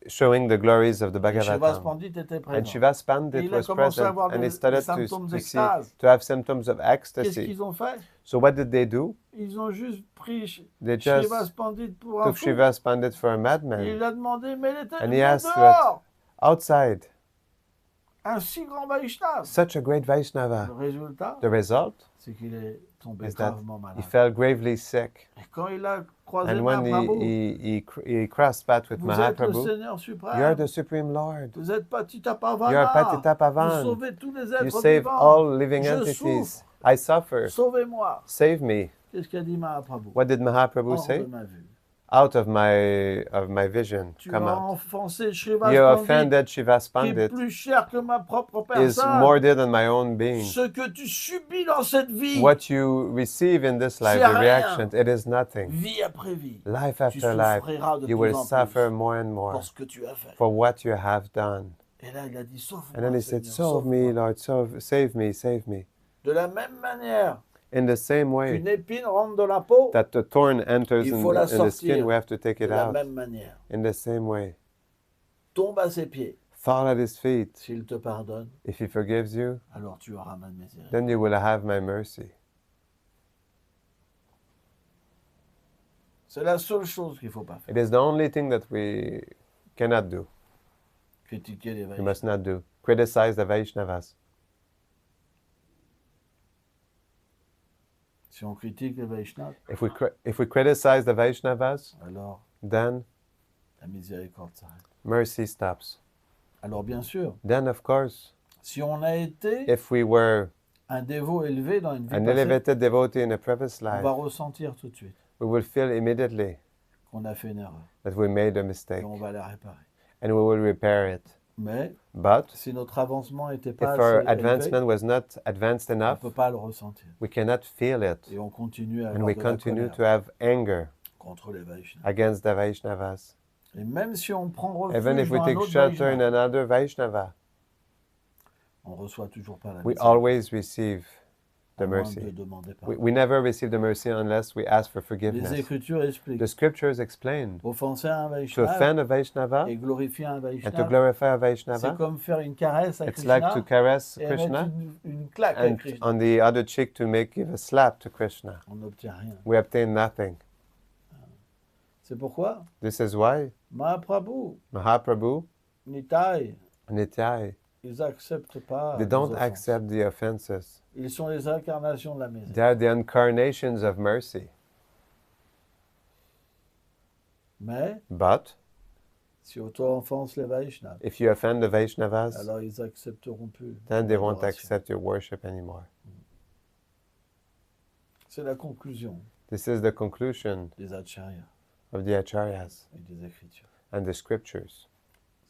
showing the glories of the Et Shivas Bhagavatam. Pandit était And présent. Shivas Et Pandit il a was commencé à present, avoir and he des started symptômes to see, d'extase. to have symptoms of Qu'est-ce ecstasy. qu'ils ont fait? So what did they do? Ils ont juste pris They just Shivas Pandit pour un took fou. Shivas Pandit for a Et madman il a demandé, mais il était And he mais asked dehors, outside. un si grand Vaishnava. Such a great Le Vaishnava. résultat, The result c'est qu'il est tombé is that gravement he malade. fell gravely sick. Et quand il a croisé And when Mahaprabhu, he crossed paths with vous êtes le Mahaprabhu, Seigneur you are suprême, the Supreme Lord. vous êtes You are Patitapavana, vous Patitapavan. sauvez tous les You êtres save vivants. all living Je entities. souffre, I suffer. sauvez-moi. Save me. Qu'est-ce qu'a dit Mahaprabhu? What did Mahaprabhu Hors say? de ma vue. Out of my vision. Tu Come as out. offensé Shivas You Pandit, offended Shivas qui est Pandit. plus cher que ma propre Is personne. more dear than my own being. Ce que tu subis dans cette vie, What you receive in this life, C'est the rien. reaction, it is nothing. vie après vie, Life tu after life, souffriras de you plus will en suffer plus more and more pour ce que tu as fait. for what you have done. Et là, il a dit, And then sauve-moi, he said, Seigneur, Save me, sauve-moi. Lord, save me, save me. De la même manière In the same way qu'une épine rentre dans la peau, that the thorn enters Il in, faut la in the sortir skin, we have to take de it la out. même manière. In the same way. Tombe à ses pieds. Fall at his feet. S'il te pardonne, If he forgives you, alors tu auras ma miséricorde. then you will have my mercy. C'est la seule chose qu'il ne faut pas faire. It is the only thing that we cannot do. Critiquer les We Vaishnavas. must not do. Criticize the Vaishnavas. Si on critique les Vaishnavas, If we criticize the Vaishnavas, alors then la miséricorde s'arrête. mercy stops. Alors bien sûr, Then, of course, si on a été if we were un dévot élevé dans une vie an passée, elevated devotee in a previous on life, va ressentir tout de suite we will feel immediately qu'on a fait une erreur that we made a et mistake on va la réparer. and we will repair it. Mais But si notre avancement n'était if pas our assez élevé, advancement was not advanced on ne enough, peut pas le ressentir. we cannot feel it. Et on continue à And avoir we de la continue colère to have anger contre les Vaishnavas. against the Vaishnavas. Et même si on prend refuge Even if we dans un take autre shelter in Vaishnava, another Vaishnava, on ne reçoit toujours pas la we miséricorde, always receive the à moins de mercy. demander We, pardon. we never receive the mercy unless we ask for Les forgiveness. Écritures expliquent. The scriptures explain Offenser un to Vaishnava offend a Vaishnava et glorifier un and to Vaishnava, glorify a c'est Vaishnava, comme faire une caresse à it's like Krishna to caress et mettre Krishna une claque à and Krishna. on the other cheek to give a slap to Krishna. On n'obtient rien. We obtain nothing. C'est pourquoi This is why Mahaprabhu, Mahaprabhu, Nitai, Nityai, ils n'acceptent pas they les don't offenses. accept the offenses. Ils sont les incarnations de la misère. They are the incarnations of mercy. Mais But si on offense les Vaishnavas, if you offend the Vaishnavas, alors ils accepteront plus. then they won't l'adoration. accept your worship anymore. C'est la conclusion This is the conclusion des acharyas of the Acharyas et des Écritures. and the scriptures.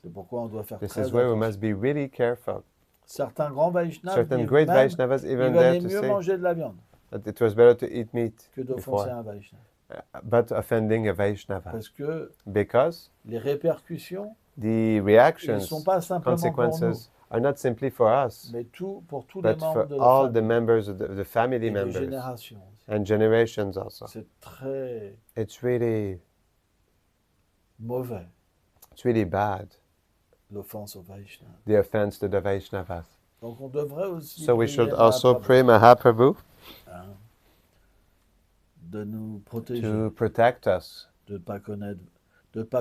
C'est pourquoi on doit faire This très is where we attention. must be really careful. Certains grands Vaishnavas Certain disent great même Vaishnavas qu'il even valait dare to mieux say manger de la viande that it was better to eat meat que d'offenser before, un Vaishnava. but offending a Vaishnava. Parce que Because les répercussions, the ils ne reactions, sont pas simplement pour nous, consequences are not simply for us, mais pour tous les but membres for de la all the famille members of the family et des members générations. and generations also. C'est très It's really mauvais, bad, l'offense au Vaishnava. the offense to the Vaishnavas. Donc on devrait aussi So we prier should also Mahaprabhu, pray Mahaprabhu hein, de nous protéger, to protect us, de ne pas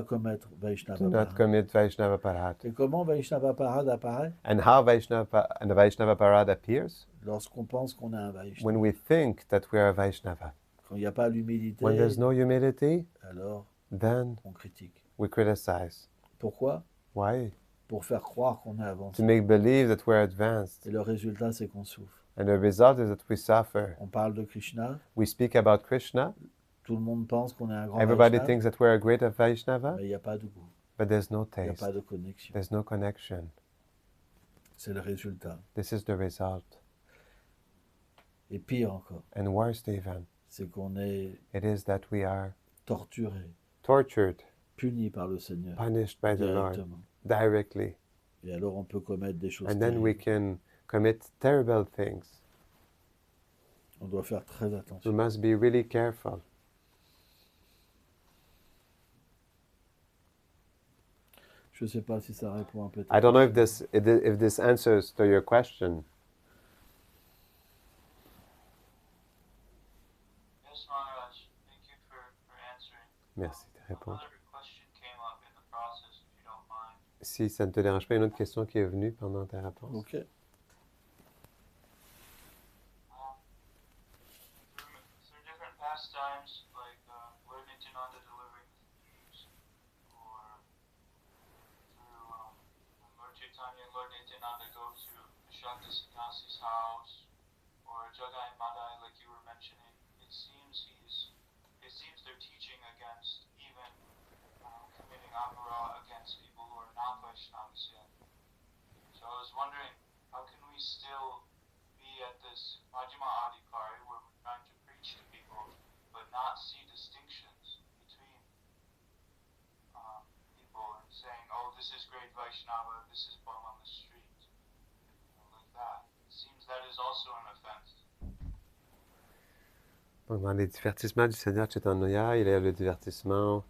commettre to Vaishnava not Parad. commit Vaishnava Parad. Et comment Vaishnava Parad apparaît? And how the Vaishnava Parad appears? Lorsqu'on pense qu'on est un Vaishnava. When we think that we are a Vaishnava. Quand il n'y a pas l'humilité, When there's no humility, alors then on critique. we criticize. Pourquoi? Why? pour faire croire qu'on est to avancé. make believe that we're advanced. Et le résultat, c'est qu'on souffre. And the result is that we suffer. On parle de Krishna, We speak about Krishna. tout le monde pense qu'on est un grand Everybody Vaishnava, thinks that we're a great Vaishnava, mais il n'y a pas de goût, but there's no il n'y a taste. pas de connexion. There's no connection. C'est le résultat. This is the result. Et pire encore, And worse even, c'est qu'on est it is that we are torturé, tortured, puni par le Seigneur punished by the Lord directement. directly. Et alors on peut commettre des choses And then we terribles. can commit terrible things. On doit faire très We attention. must be really careful. Je ne sais pas si ça répond un peu. I don't know if this answers to your question. Yes, Maharaj. Thank you for answering. Merci de répondre. Another question came up in the process, if you don't mind. Si ça ne te dérange pas, une autre question qui est venue pendant ta réponse. Ok. Through different pastimes, like Lord Nityananda delivering the thieves, or through when Lord Chaitanya and Lord Nityananda go to the Shakti Sannyasi's house, or Jagai Madai, like you were mentioning, it seems they're teaching against even committing apara against people who are not Vaishnavas yet. So I was wondering, how can we still be at this Majjhima Adhikari where we're trying to preach to people, but not see distinctions between people and saying, oh, this is great Vaishnava, this is bum on the street, like that. It seems that is also an offense. Donc, dans les divertissements du Seigneur Chaitanya, il y a le divertissement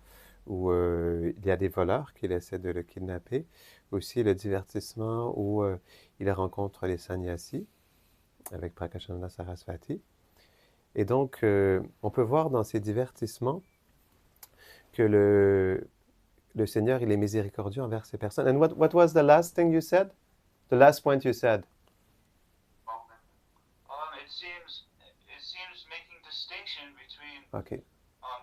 où il y a des voleurs qui essaient de le kidnapper. Aussi le divertissement où il rencontre les sannyasis avec Prakashananda Sarasvati. Et donc, on peut voir dans ces divertissements que le Seigneur, il est miséricordieux envers ces personnes. And what was the last thing you said? The last point you said? It seems making distinction between Okay.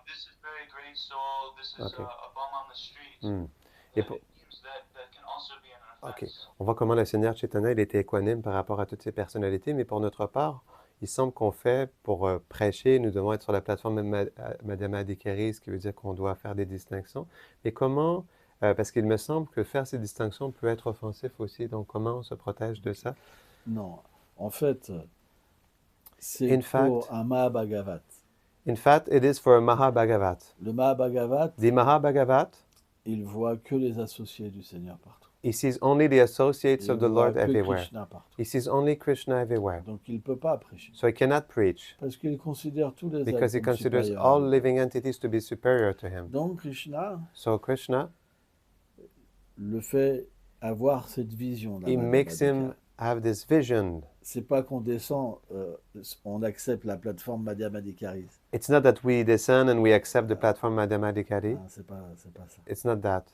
this is very great soul, this is Okay. a bum on the street. Et That pour- it seems that can also be an Ok. offense. On voit comment le Seigneur Chaitanya, il était équanime par rapport à toutes ces personnalités, mais pour notre part, il semble qu'on fait pour prêcher, nous devons être sur la plateforme Madame Adhikari, ce qui veut dire qu'on doit faire des distinctions. Mais comment, parce qu'il me semble que faire ces distinctions peut être offensif aussi, donc comment on se protège de ça? Non, en fait, c'est In pour fact- un Mahabhagavat. In fact, it is for a Mahabhagavat. Le Mahabhagavat, The Mahabhagavat, il voit que les associés du Seigneur partout. he sees only the associates Il of the ne voit Lord que everywhere. Krishna partout. He sees only Krishna everywhere. Donc il ne peut pas prêcher. So he cannot preach Parce qu'il considère tous les because he êtres comme considers supérieurs à all lui. living entities to be superior to him. Donc Krishna So Krishna, le fait avoir cette vision. he makes him have this vision. C'est pas qu'on descend, on accepte la plateforme Madhyamadikari. It's not that we descend and we accept the platform Madame Adhikari. Ah, c'est pas ça. It's not that.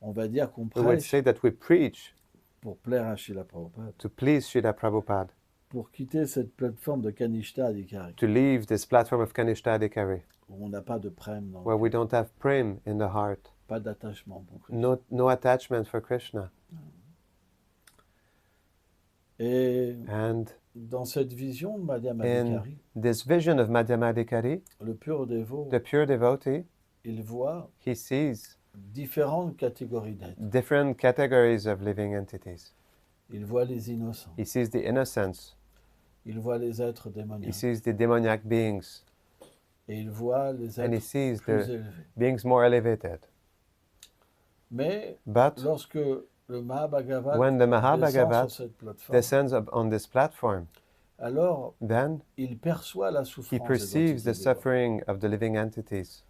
On va dire qu'on We would prêche say that we preach pour plaire à Srila Prabhupada, to please Srila Prabhupada, pour quitter cette plateforme de Kanishta Adhikari, to leave this platform of Kanishta Adhikari, où on n'a pas de prême, non, where we don't have prem in the heart, pas d'attachement pour Krishna. no attachment for Krishna. Et And dans cette vision de in Madhyamadikari, this vision of Madhyama Adhikari, le pur dévot, the pure devotee, il voit he sees différentes catégories d'êtres. different categories of living entities. Il voit les innocents, He sees the innocents, il voit les êtres he démoniaques, sees the demoniac beings, et il voit les and he êtres sees plus the élevés. beings more elevated. Mais But lorsque le Mahabhagavat when the descend Mahabhagavat sur cette plateforme, descends on this platform, alors then il perçoit la he souffrance des perceives the entités dévotes. suffering of the living entities,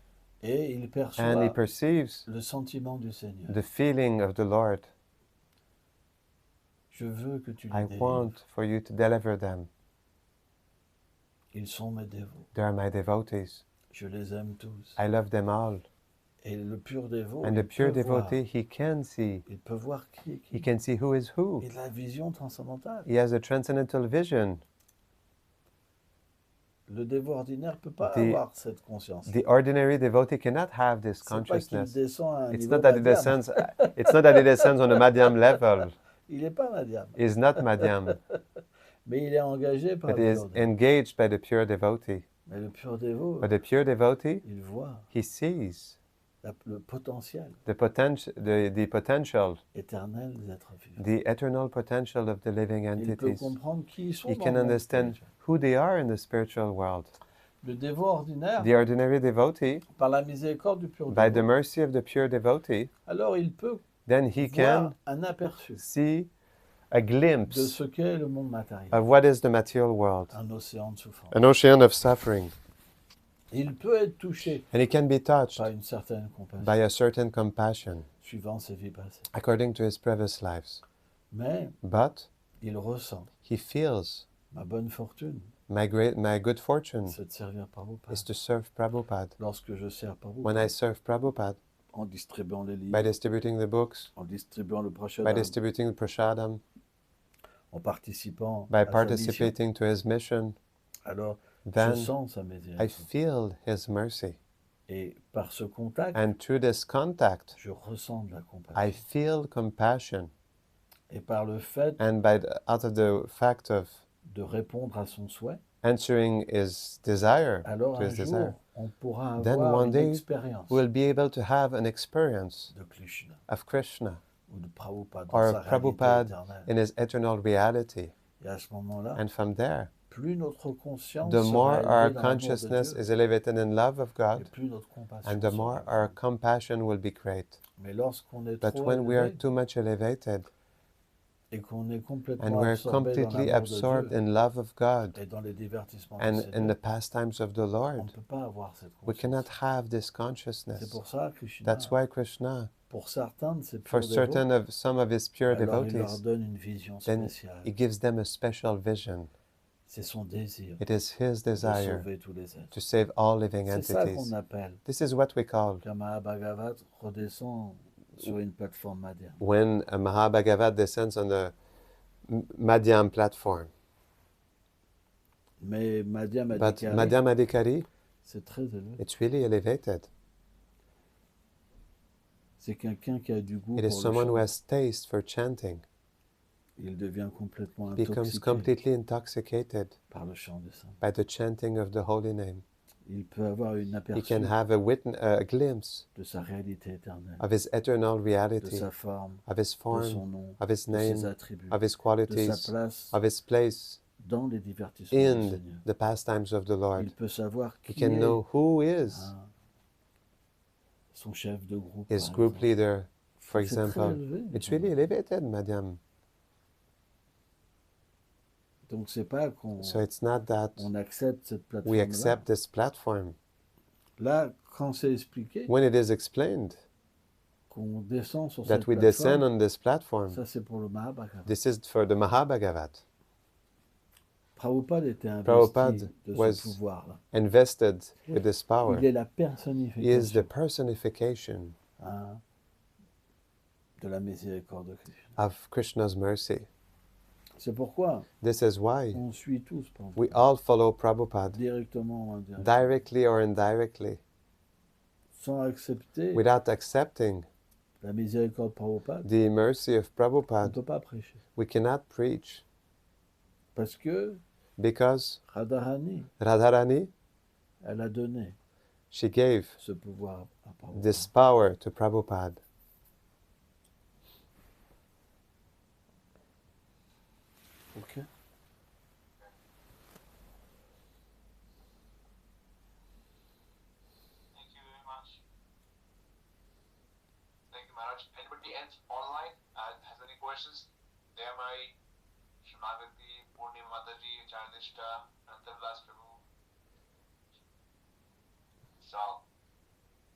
Et il and he perçoit perceives le sentiment du Seigneur. the feeling of the Lord. Je veux que tu I les délivres. want for you to deliver them. Ils sont mes dévots. They are my devotees. Je les aime tous. I love them all. Et le pur dévot, And il the pure peut voir. devotee, he can see. Il peut voir qui est qui. He can see who is who. Et la vision transcendantale. He has a transcendental vision. Le dévot ordinaire ne peut pas The- avoir cette conscience. The ordinary devotee cannot have this C'est pas qu'il consciousness. descend à un It's niveau not that it madhyam. descends. It's not that it descends on a madhyam level. Il n'est pas madhyam. Is not madhyam, Mais il est engagé par but le is pur dévot. engaged by the pure devotee. Mais le pur dévot, But the pure devotee, il voit he sees le potentiel the potential, éternel des êtres vivants. the eternal potential of the living Il peut entities. comprendre qui ils sont He dans can le monde understand spirituel. who they are in the spiritual world. Le dévot ordinaire, The ordinary devotee, par la miséricorde du pur by the dévot, mercy of the pure devotee, alors il peut then he voir can un aperçu see a de glimpse ce qu'est le monde matériel, of what is the material world, un océan de souffrance. an ocean of suffering. Il peut être touché And he can be touched par une certaine compassion, by a certain compassion suivant ses vies passées. according to his previous lives. Mais But il ressent he feels ma bonne fortune, my good fortune c'est de servir Prabhupada. is to serve Prabhupada. Lorsque je sers When Prabhupada, I serve Prabhupada, en distribuant les by livres, distributing the books, en distribuant le by prashadam, distributing the prasadam, en participant by à sa mission, participating to his mission, alors je then sens sa I miséricorde. feel his mercy. Et par ce contact, And through this contact, je ressens de la compassion. I feel compassion. Et par le fait And out of the fact of de répondre à son souhait, answering his desire, alors to un his jour, desire, on pourra then avoir one une day expérience we'll be able to have an experience de Krishna of Krishna ou de Prabhupada dans or sa of réalité Prabhupada éternelle. in his eternal reality. Et à ce moment-là, And from there, plus notre conscience the more sera our élevée dans l'amour de consciousness Dieu, is elevated in love of et God, plus notre compassion and the sera more grande. our compassion will be great. Mais lorsqu'on est But trop when we are élevé too much elevated et qu'on est and complètement we're absorbé dans completely l'amour de absorbed Dieu in love of God et dans les divertissements du and in Seigneur, the pastimes of the on ne Lord, peut pas avoir cette we cannot conscience. have this C'est consciousness. pour ça que Krishna, That's why Krishna, pour certains de ses for purs certain dévots, of some of his pure alors il leur devotees, donne une vision then spéciale. he gives them a special vision. C'est son désir It is his de desire sauver tous les êtres. to save all living C'est ça qu'on entities. appelle This is what we call qu'un Mahabhagavat redescend sur une plateforme madhyam. when a Mahabhagavat descends on the Madhyam platform. Mais Madhyam But Adhikari, Madhyam Adhikari, c'est très élevé. it's really elevated. C'est quelqu'un qui a du goût It is pour le someone who chant. has taste for chanting. Il devient complètement Becomes intoxiqué completely intoxicated par le chant des saints. by the chanting of the holy name. Il peut avoir une He aperçu can have a glimpse de sa réalité éternelle, of his eternal de reality, sa forme, of his de form, son nom, of his de ses name, attributs, of his de sa qualities, place of his place dans les divertissements du in Seigneur. the pastimes of the Lord. Il peut savoir He qui can est know who is son chef de groupe, his par group exemple. leader, for C'est très example. élevé. It's really elevated, Madhyam. Donc c'est pas qu'on So it's not that on accepte cette we plateforme-là. accept this platform. Là, quand c'est expliqué, When it is explained qu'on descend sur that cette we descend plateforme, on this platform, ça c'est pour le Mahabhagavad. this is for the Mahabhagavat. Prabhupada était Prabhupada investi de was ce pouvoir-là. Invested with this power. Il est la He is the personnification personification de la miséricorde de Krishna. of Krishna's mercy. C'est pourquoi This is why on suit tous Prabhupada, we all follow Prabhupada, directement ou indirectement, directly or indirectly, sans accepter without accepting la miséricorde de Prabhupada. the mercy of On ne Prabhupada. peut pas prêcher. We cannot preach Parce que because Radharani, Radharani, elle a donné she gave ce pouvoir à Prabhupada. this power to Prabhupada. Ok. Thank you very much. Thank you, Maharaj. Anybody else online has any questions? Dayamai, Shrimagati, Purnima Mataji, Charnishta, Antarvlas Prabhu. So,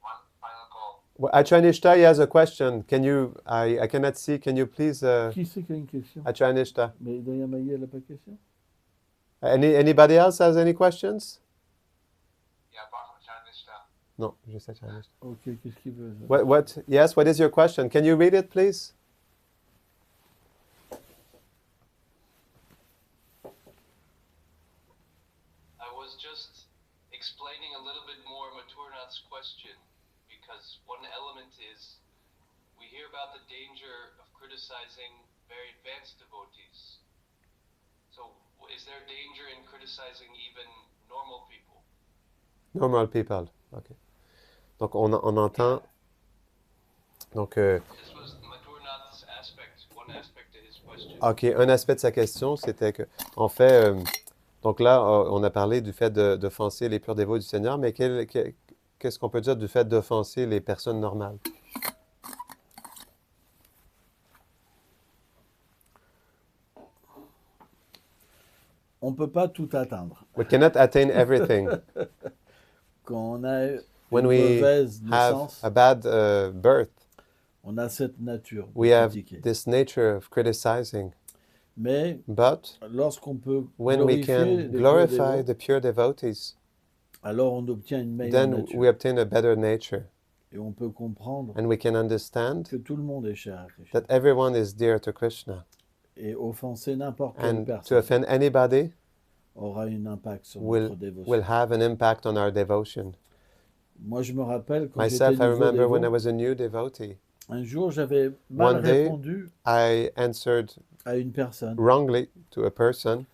one final call. Well, Acharnishta, he has a question. Can you, I cannot see, can you please, Qui c'est qui a une question? Acharnishta? Mais Dayamaye, elle n'a pas de question? Anybody else has any questions? Yeah, apart from Charnishta. No, just Acharnishta. Ok, qu'est-ce qu'il veut? Yes, what is your question? Can you read it, please? I was just Prabhupada's question, because one element is we hear about the danger of criticizing very advanced devotees. So is there danger in criticizing even normal people? Normal people. OK. Donc, on entend... Donc, This was Madhurnath's aspect, one aspect of his question. OK, un aspect de sa question, c'était que, en fait, donc là, on a parlé du fait d'offenser les purs dévots du Seigneur, mais qu'est-ce qu'on peut dire du fait d'offenser les personnes normales? On ne peut pas tout atteindre. We cannot attain everything. Quand on a When une we mauvaise have naissance, a bad birth, on a cette nature de we have critiquer. this nature of criticizing. Mais But lorsqu'on peut when we glorifier can les purs glorify dévots, the pure devotees, alors on obtient une meilleure then nature. we obtain a better nature. Et on peut comprendre And we can understand que tout le monde est cher à Krishna. that everyone is dear to Krishna. Et offenser n'importe quelle And to personne offend anybody aura un impact sur will notre dévotion. have an impact on our devotion. Moi, je me rappelle quand Myself, j'étais I nouveau remember when I dévot, was a new devotee, un jour j'avais mal One day, répondu I answered à une personne wrongly to a person,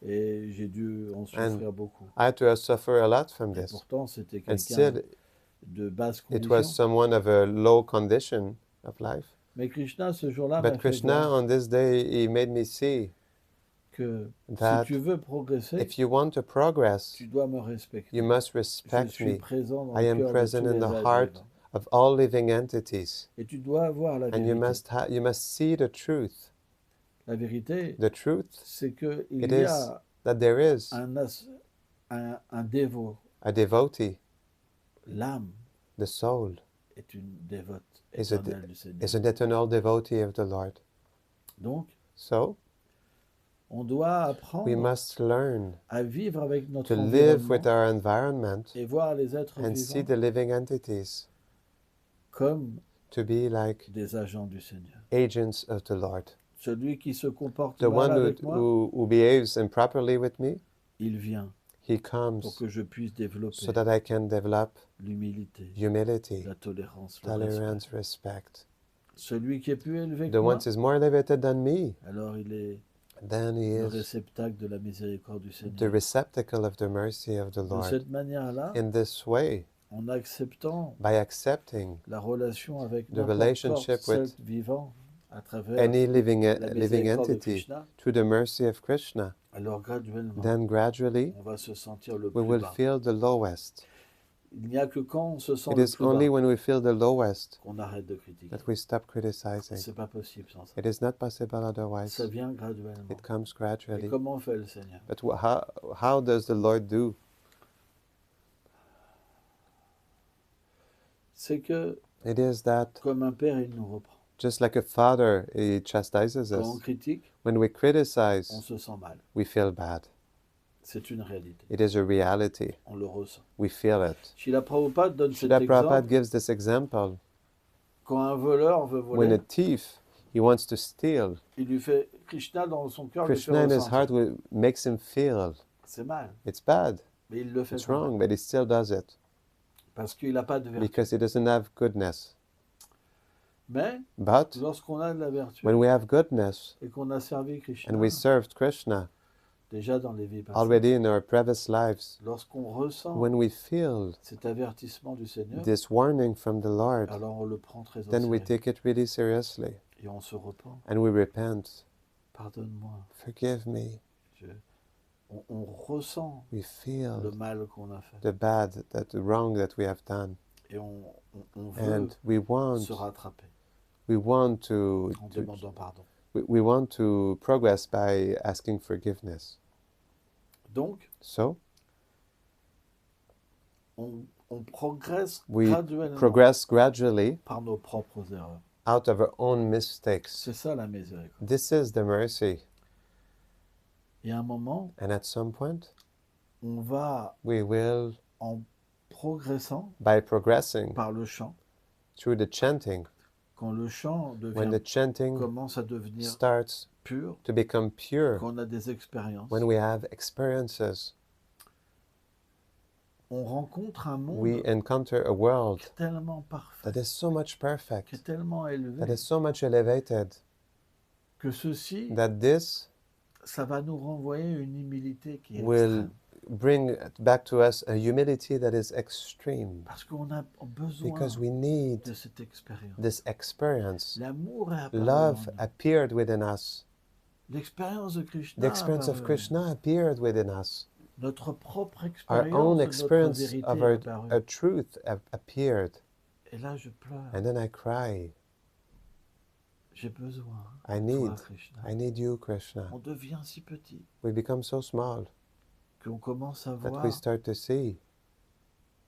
et j'ai dû en And souffrir beaucoup. I had to suffer a lot from Et this. pourtant, c'était And quelqu'un still, de basse it was condition. someone of a low condition of life. Mais Krishna, ce jour-là, m'a But fait Krishna, voir on this day, he made me see que si that tu veux progresser, if you want to progress, tu dois me respecter. you must Je respect suis me. présent dans I le am cœur de present tous in les the êtres heart vivants. of all living entities. Et tu dois avoir la And you vérité. you must see the truth. La vérité, The truth c'est qu'il It y is a that there is un dévot. a devotee, L'âme the soul, est une dévote is, a, éternelle du Seigneur. is an eternal devotee of the Lord. Donc, So, on doit we apprendre must learn à vivre avec notre to live with environnement our environment et voir les êtres and see vivants the living entities comme to be like des agents du Seigneur. agents of the Lord. Celui qui se comporte The mal one avec moi, who behaves improperly with me, il vient he pour comes que je puisse développer so that I can develop l'humilité, humility, la tolérance, le respect. tolerance, respect. Celui qui est plus élevé que The moi, one is more elevated than me, alors il est then he le is réceptacle de la miséricorde du the Seigneur. receptacle of the mercy of the De Lord. cette manière-là, In this way, en acceptant by accepting la relation avec The n'importe relationship quel with être vivant à travers any living la miséricorde de entity Krishna, through the mercy of Krishna, alors graduellement, then gradually on va se sentir le we plus will bas. feel the lowest. Il n'y a que quand on se sent It le is plus only bas when we feel the lowest qu'on arrête de critiquer. that we stop criticizing. C'est pas possible sans ça. It is not possible otherwise. Ça vient graduellement. It comes Et gradually. comment fait le Seigneur? But how does the Lord do? C'est que, It is that comme un père, il nous reprend. just like a father, he chastises Quand on us. critique, When we on criticize, se sent mal. we feel bad. C'est une réalité. It is a reality. On le ressent. We feel it. Srila Prabhupada donne cet Srila Prabhupada exemple. gives this example. Quand un voleur veut When a voler, thief, he wants to steal, il lui fait Krishna dans son cœur, lui fait Krishna in his heart ressentir. makes him feel C'est mal, it's bad, mais il le fait it's quand même, wrong, but he still does it parce qu'il n'a pas de vertu. because he doesn't have goodness. Mais But lorsqu'on a de la vertu when we have goodness et qu'on a servi Krishna and we served Krishna déjà dans les vies passées, already in our previous lives, lorsqu'on ressent when we feel cet avertissement du Seigneur, this warning from the Lord, alors on le prend très au then we sérieux take it really seriously et on se repent. and we repent. Pardonne-moi. Forgive me. On ressent We le feel mal qu'on a fait the bad, the wrong that we have done, et on veut and we want se rattraper to en demandant pardon. we want to progress by asking forgiveness. Donc, So on progresse we graduellement progress gradually par nos propres erreurs. out of our own mistakes. C'est ça la miséricorde. This is the mercy. Et à un moment, And at some point, on va, we will, en progressant by progressing par le chant, through the chanting, quand le chant when the chanting commence à devenir starts pur, to become pure, quand on a des expériences, when we have experiences, on rencontre un we monde encounter a qui world est tellement parfait, that is so much qui perfect, est tellement that élevé, is so much elevated, que ceci, that this ça va nous renvoyer une humilité qui est will extrême. bring back to us a humility that is extreme, Parce qu'on a besoin because we need de cette expérience. this experience. L'amour est apparu en Love nous. appeared within us. L'expérience de The Krishna experience of apparu en nous. Krishna appeared within us. Notre propre Our own expérience, notre experience vérité of est our apparue. truth appeared. Et là, je pleure. And then I cry. J'ai besoin I de need, toi, Krishna. I need you, Krishna. On devient si petit We become so small qu'on commence à that we voir start to see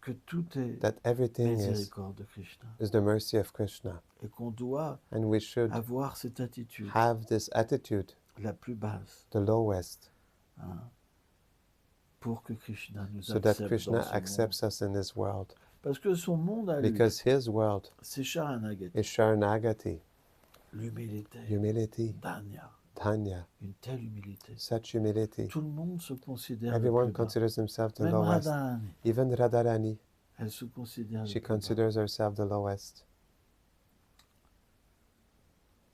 que tout est that everything miséricorde de Krishna. is the mercy of Krishna. Et qu'on doit And we should avoir cette attitude have this attitude, la plus basse, the lowest, hein, pour que Krishna nous so that accepte Krishna dans ce monde. accepts us in this world. Parce que son monde à lui, Because his world c'est Sharanagati, is Sharanagati, l'humilité, humility, Danya, Dhanya, une telle humilité. such humility. Tout le monde se considère le Everyone plus bas. considers himself the Même lowest. Radharani, Even Radharani, elle se considère she le plus bas. considers herself the lowest.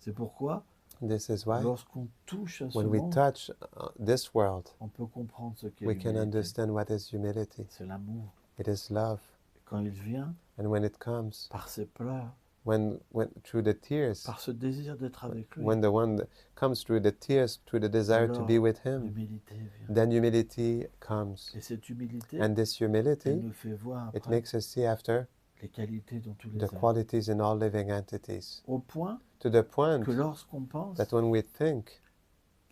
C'est pourquoi, This is why lorsqu'on touche à ce when we monde, touch this world, on peut comprendre ce qu'est we can l'humilité. understand what is humility. C'est l'amour. It is love. Quand il vient, And when it comes, par ses pleurs, when through the tears, par ce désir d'être avec lui, when the one that comes through the tears, through the desire to be with him, l'humilité vient. then humility comes. Et cette humilité, And this elle humility, nous fait voir it après makes us see after les qualités dans tous les the êtres. qualities in all living entities. Au point To the point que lorsqu'on pense, that when we think,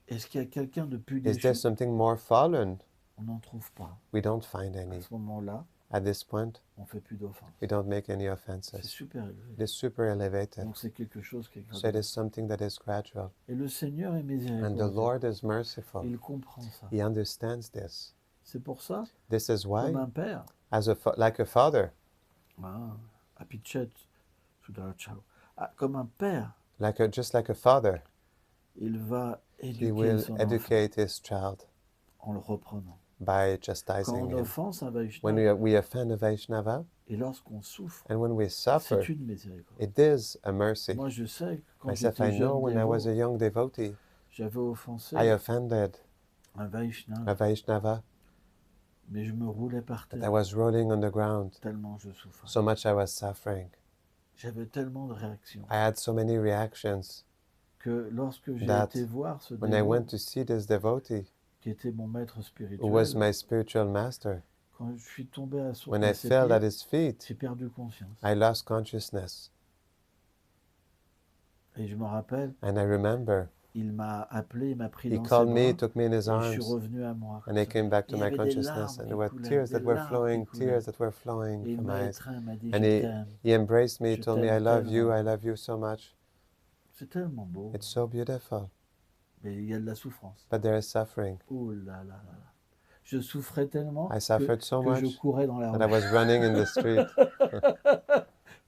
est-ce qu'il y a quelqu'un de plus is léger, there something more fallen? on n'en trouve pas. We don't find À any. ce moment-là, At this point, on ne fait plus d'offense. we don't make any C'est offenses. super élevé. It is super elevated. Donc c'est quelque chose qui est So it graduel. is something that is gradual. Et le Seigneur est And the miséricordieux. Lord is merciful. Il comprend ça. He understands this. C'est pour ça, This is why, comme un père, as like a father, à Pichet, comme un père, just like a father, il va he éduquer will son enfant educate his child en le reprenant. by Quand chastising on him. offense un When Vaishnava, we offend a Vaishnava, et lorsqu'on souffre, and when we suffer, c'est une miséricorde. it is a mercy. Moi, je sais que quand Myself, j'étais I know jeune when I was a dévot, young devotee, j'avais offensé I offended un Vaishnava, a Vaishnava, mais je me roulais par but I terre was rolling on the ground. tellement je souffrais. So much I was suffering. J'avais tellement de réactions I had so many reactions que lorsque j'ai that été voir ce when I dévot went to see this devotee, qui était mon maître who was spirituel, my spiritual master, quand je suis tombé à when I ses fell at pieds, his feet, j'ai perdu conscience. I lost consciousness. Et je me rappelle, And I remember il m'a appelé, il m'a pris he dans ses called me, bras, took me in his et je suis arms, revenu à moi. and comme I ça. came back to Il y my avait des consciousness, larmes and qui there were coulaient, tears des that were larmes qui flowing, coulaient. tears that were flowing Et il from my m'a eyes. étreint, il m'a dit, And je t'aime. he embraced me, he Je told me, t'aime I love you so much. C'est tellement beau. It's so beautiful, Mais il y a de la souffrance. but there is suffering. Oh là là là là. Je souffrais tellement I suffered so que je much courais dans la that I rue was running in the street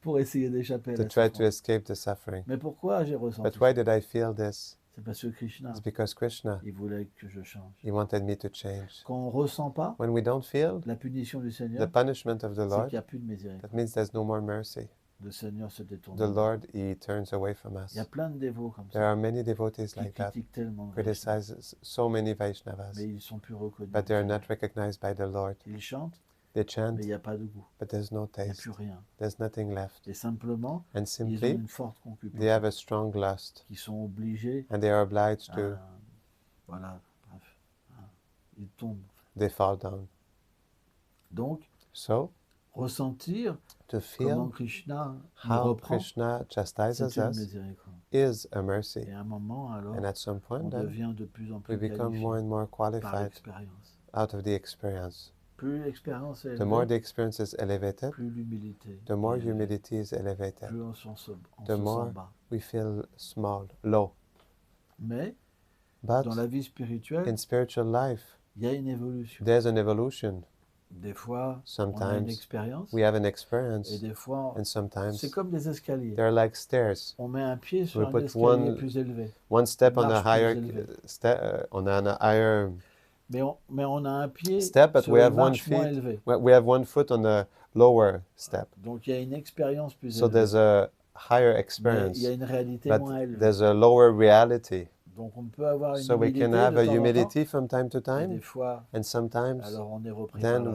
pour essayer d'échapper à to la try to souffrance. escape the suffering. Mais pourquoi j'ai ressenti But why ça? did I feel this? C'est parce que Krishna, It's because Krishna, il voulait que je change. he wanted me to change. Quand on ne ressent pas When we don't feel la punition du the Seigneur, punishment of the c'est qu'il Lord, n'y a plus de miséricorde. that means there's no more mercy. Le Seigneur se détourne. The Lord, he turns away from us. Il y a plein de dévots comme There ça are many devotees qui like that, critiquent tellement le Vaishnava, criticizes so many Vaishnavas, mais ils ne sont plus reconnus. but they are not recognized by the Lord. Ils chantent, They chant, mais il n'y a pas de goût. but there's no Il n'y a taste. plus rien. There's nothing left. Et simplement, And ils ont simply, une forte they concupiscence. have a strong lust, Qui sont obligés and they are obliged to, voilà, bref, ils tombent. they fall down. Donc, So, ressentir to comment feel Krishna nous how reprend, Krishna chastises c'est une us miséricorde. is a mercy. Et à un moment, alors, And at some point, on then, devient de plus en we plus become more qualifié and more par qualified l'expérience. out of the experience. Plus l'expérience est The more the élevée, experience is elevated, plus l'humilité the more est élevée. humility is elevated. Plus on The se more sent bas. we feel small, low. Mais But dans la vie spirituelle, in spiritual life, il y a une évolution. there's an evolution. Des fois, on a une Sometimes expérience, we have an et experience, des fois, and sometimes c'est comme des escaliers. they're like stairs. On met un pied sur We un put escalier one- plus élevé. One step on a Marche plus higher, élevée. on a higher Mais on a un pied step, but sur we une have one marche moins feet. élevée. We have one foot on the lower step. Donc il y a une expérience plus So there's élevée. a higher Mais il y a experience, une réalité but moins élevée. there's a lower reality. Donc on peut avoir une So we humilité can have de a temps en temps. humility from time to Et time, des fois, and sometimes alors on est repris then par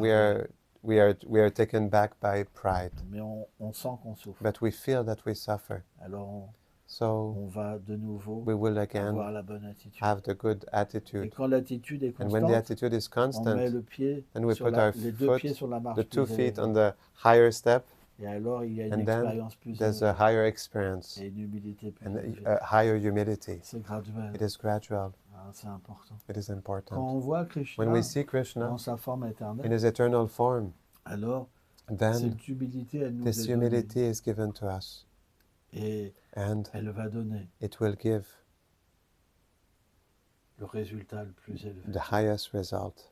we are taken back by pride. mais on sent qu'on souffre. But we feel that we suffer. Alors So on va de nouveau we will avoir again la bonne attitude. have the good Et attitude. quand l'attitude est And when the constante, attitude is on met constant, le pied then we sur put our les deux foot, pieds sur la marche the two plus feet élevée. on the higher step, Et alors il y a une and then expérience plus there's élevée a higher experience et une humilité plus and élevée. a higher humility. C'est graduel. It is gradual. Ah, c'est important. It is Quand important. on voit When Krishna we see Krishna dans sa forme in éternelle, his eternal form, alors then cette humilité, elle nous this est donnée. humility is given to us, Et and elle va donner it will give le résultat le plus élevé. the highest result,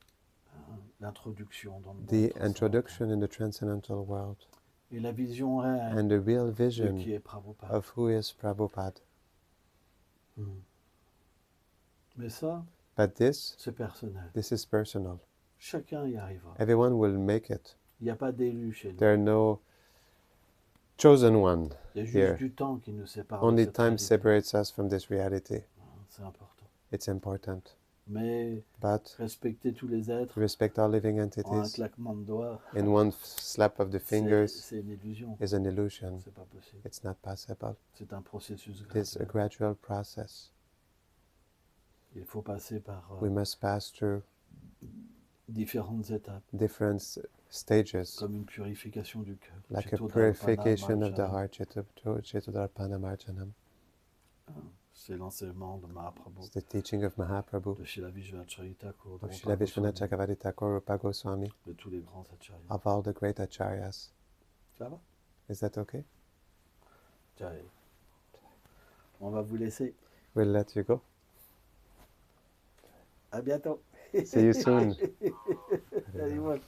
L'introduction dans le monde the transcendantal. introduction in the transcendental world, Et la vision réelle and the real de vision qui est Prabhupada. of who is Prabhupada. Mais ça, But this c'est personnel. is personal. Chacun y arrivera. Everyone will make it. Il n'y a pas d'élu chez nous. There are no chosen one Il y a juste here. du temps qui nous sépare de Only cette time réalité. separates us from this reality. C'est important. It's important. Mais But respecter tous les êtres respect all living en un entities claquement de doigts, in one slap of the fingers c'est une illusion. is an illusion. C'est pas possible. It's not possible. C'est un processus It is a graduel. gradual process. Il faut passer par We must pass through différentes étapes, different stages, comme une purification du cœur. like a Chetodharpana purification of the Marjana. heart, Chetudharpana Marjanam. C'est l'enseignement de Mahaprabhu, It's the teaching of Mahaprabhu, de Srila Vishvacharya Thakur, de of Srila Vishwanath Goswami, Chakravarti Thakur, Rupa Goswami, de tous les grands acharyas. of all the great acharyas. Ça va? Is that okay? Jai. On va vous laisser. We'll let you go. À bientôt. See you soon. Allez, voilà.